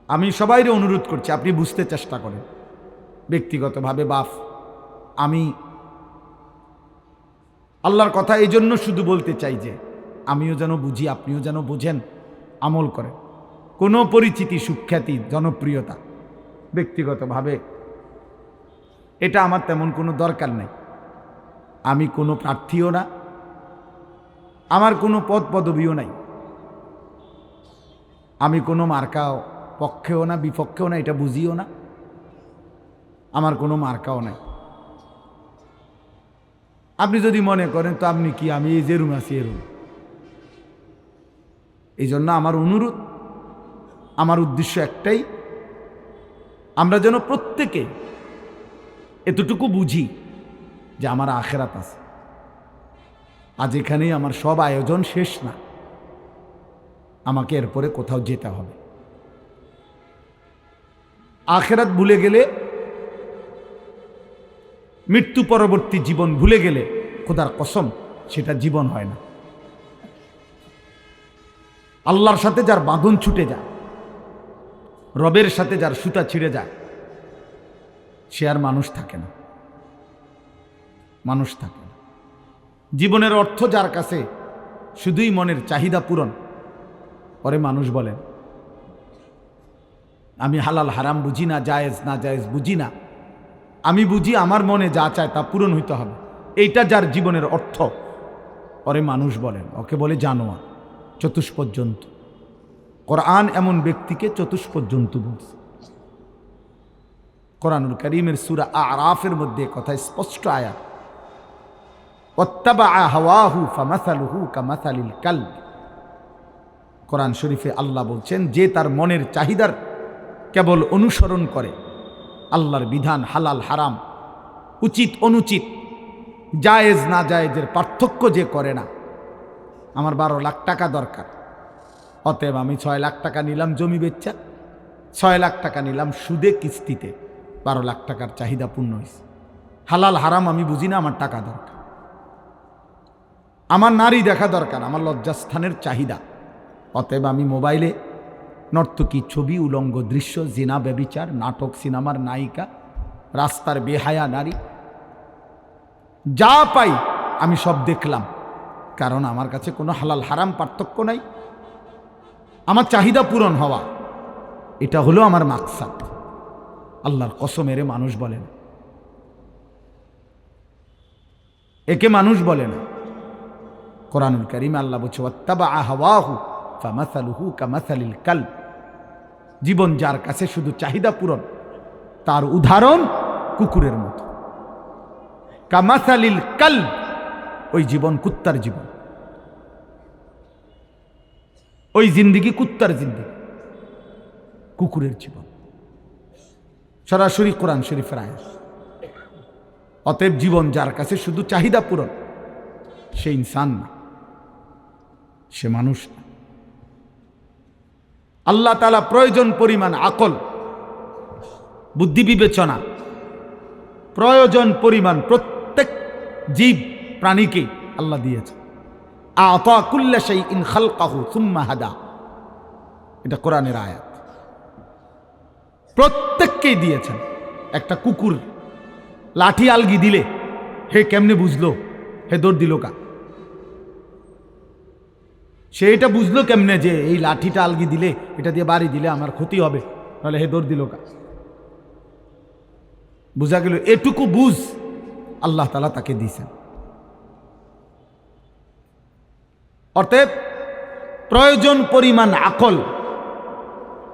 আমি সবাইকে অনুরোধ করছি, আপনি বুঝতে চেষ্টা করেন। ব্যক্তিগতভাবে বাপ, আমি আল্লাহর কথা এই জন্য শুধু বলতে চাই যে আমিও যেন বুঝি, আপনিও যেন বুঝেন, আমল করেন। কোনো পরিচিতি, সুখ্যাতি, জনপ্রিয়তা ব্যক্তিগতভাবে এটা আমার তেমন কোনো দরকার নেই। আমি কোনো প্রার্থীও না, আমার কোনো পদ পদবিও নাই, আমি কোনো মার্কাও পক্ষেও না বিপক্ষেও না, এটা বুঝিও না, আমার কোনো মার্কাও নাই। আপনি যদি মনে করেন তো আপনি কি, আমি এই যেরুম আছি এরুম। এই জন্য আমার অনুরোধ, আমার উদ্দেশ্য একটাই, আমরা যেন প্রত্যেকে এতটুকু বুঝি যে আমার আখিরাত আছে। আজ এখানেই আমার সব আয়োজন শেষ না, আমাকে এরপরে কোথাও যেতে হবে। আখিরাত ভুলে গেলে, মৃত্যু পরবর্তী জীবন ভুলে গেলে খোদার কসম সেটা জীবন হয় না। আল্লাহর সাথে যার বাঁধন ছুটে যায়, রবের সাথে যার সুতা ছিঁড়ে যায়, সে আর মানুষ থাকে না, মানুষ থাকে না। জীবনের অর্থ যার কাছে শুধুই মনের চাহিদা পূরণ, পরে মানুষ বলেন আমি হালাল হারাম বুঝি না, জায়েজ না জায়েজ বুঝি না, আমি বুঝি আমার মনে যা চায় তা পূরণ হইতে হবে। এইটা যার জীবনের অর্থ, পরে মানুষ বলেন ওকে বলে জানোয়ার, চতুষ্পদ জন্তু। কোরআন এমন ব্যক্তিকে চতুষ্পদ জন্তু বলছে। কোরআনুল কারীমের সূরা আরাফের মধ্যে কথা স্পষ্ট আয়াত, ওয়াত্তাবা হাওয়াহু ফামাসালুহু কামাসালিল কালব। কোরআন শরীফে আল্লাহ বলছেন যে তার মনের চাহিদার কেবল অনুসরণ করে, আল্লাহর বিধান হালাল হারাম, উচিত অনুচিত, জায়েজ না জায়েজের পার্থক্য যে করে না। আমার 12 লাখ টাকা দরকার, অতএব আমি 6 লাখ টাকা নিলাম জমি বেচা, 6 লাখ টাকা নিলাম সুদে কিস্তিতে, 12 লাখ টাকার চাহিদা পূর্ণ হয়েছে। হালাল হারাম আমি বুঝি না, আমার টাকা দরকার, আমার নারী দেখা দরকার, আমার লজ্জাস্থানের চাহিদা, অতএব আমি মোবাইলে নর্তকী ছবি, উলঙ্গ দৃশ্য, জিনা, ব্যভিচার, নাটক, সিনেমার নায়িকা, রাস্তার বেহায়া নারী, যা পাই আমি সব দেখলাম, কারণ আমার কাছে কোনো হালাল হারাম পার্থক্য নাই। আমার চাহিদা পূরণ হওয়া, এটা হলো আমার মাকসাদ। আল্লাহর কসম এরে মানুষ বলে না, একে মানুষ বলে না। কোরআনুল কারীমে আল্লাহ বলছে ওয়াত্তাবা হাওয়াহু ফামাসালুহু কামাসালিল কালব। জীবন যার কাছে শুধু চাহিদা পূরণ, তার উদাহরণ কুকুরের মতো। কামাসালিল কালব, ওই জীবন কুত্তার জীবন, ওই জিন্দিগি কুত্তার জিন্দিগি, কুকুরের জীবন। সরাসরি কোরআন শরীফের আয়াত। অতএব জীবন যার কাছে শুধু চাহিদা পূরণ, সে ইনসান না, সে মানুষ না। আল্লাহ তাআলা প্রয়োজন পরিমাণ আকল, বুদ্ধি, বিবেচনা, প্রয়োজন পরিমাণ প্রত্যেক জীব প্রাণীকে আল্লাহ দিয়েছে। আতা কুল্লা শাইইন খালকাহু সুম্মা হাদা, এটা কোরআনের আয়াত। প্রত্যেককেই দিয়েছেন। একটা কুকুর লাঠি আলগি দিলে হে কেমনে বুঝলো, হে দৌড় দিল কা? সে এটা বুঝলো কেমনে যে এই লাঠিটা আলগি দিলে, এটা দিয়ে বাড়ি দিলে আমার ক্ষতি হবে, নাহলে হে দৌড় দিল কা? বুঝা গেল এটুকু বুঝ আল্লাহ তাআলা তাকে দিয়েছেন। অতএব প্রয়োজন পরিমাণ আকল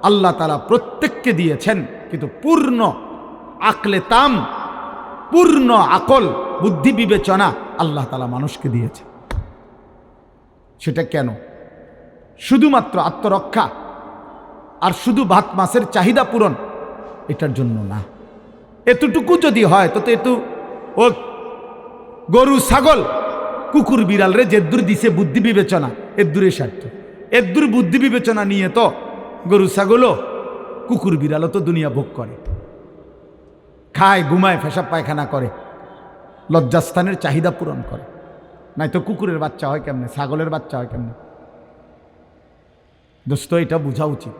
আল্লাহ তাআলা প্রত্যেককে দিয়েছেন, কিন্তু পূর্ণ আকলে তাম, পূর্ণ আকল, বুদ্ধি, বিবেচনা আল্লাহ তাআলা মানুষকে দিয়েছে। সেটা কেন? শুধুমাত্র আত্মরক্ষা আর শুধু ভাত মাছের চাহিদা পূরণ, এটার জন্য না। এতটুকু যদি হয় তো এতু ও গরু, ছাগল, কুকুর, বিড়াল রে যেদূর দিছে বুদ্ধি বিবেচনা, এদূরের স্বার্থ। এদূর বুদ্ধি বিবেচনা নিয়ে তো গরু, ছাগলও, কুকুর, বিড়ালও তো দুনিয়া ভোগ করে, খায়, ঘুমায়, পেশাব পায়খানা করে, লজ্জাস্থানের চাহিদা পূরণ করে। নাই তো কুকুরের বাচ্চা হয় কেমনে, ছাগলের বাচ্চা হয় কেমনে? দোস্ত, এটা বোঝা উচিত,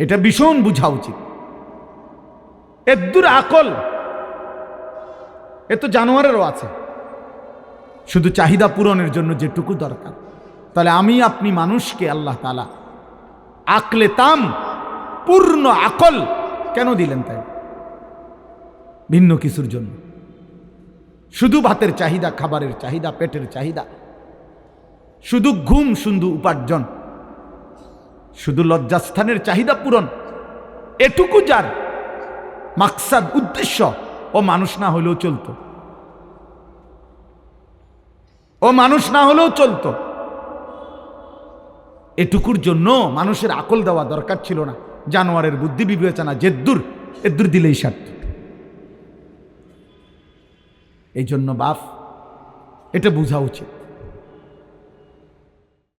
এটা ভীষণ বোঝা উচিত। এদূর আকল এ তো জানোয়ারেরও আছে, শুধু চাহিদা পূরণের জন্য যেটুকু দরকার। তাহলে আমি আপনি মানুষকে আল্লাহ তাআলা আকলে তাম, পূর্ণ আকল কেন দিলেন? তাই ভিন্ন কিছুর জন্য। শুধু ভাতের চাহিদা, খাবারের চাহিদা, পেটের চাহিদা, শুধু ঘুম, শুধু উপার্জন, শুধু লজ্জাস্থানের চাহিদা পূরণ, এটুকু যার মাকসাদ, উদ্দেশ্য, ও মানুষ না হলেও চলতো, ও মানুষ না হলেও চলতো। এটুকুর জন্য মানুষের আকল দেওয়া দরকার ছিল না। জানোয়ারের বুদ্ধি বিবেচনা যেদূর, এদূর দিলেই সার্থ। এই জন্য বাপ, এটা বোঝা উচিত।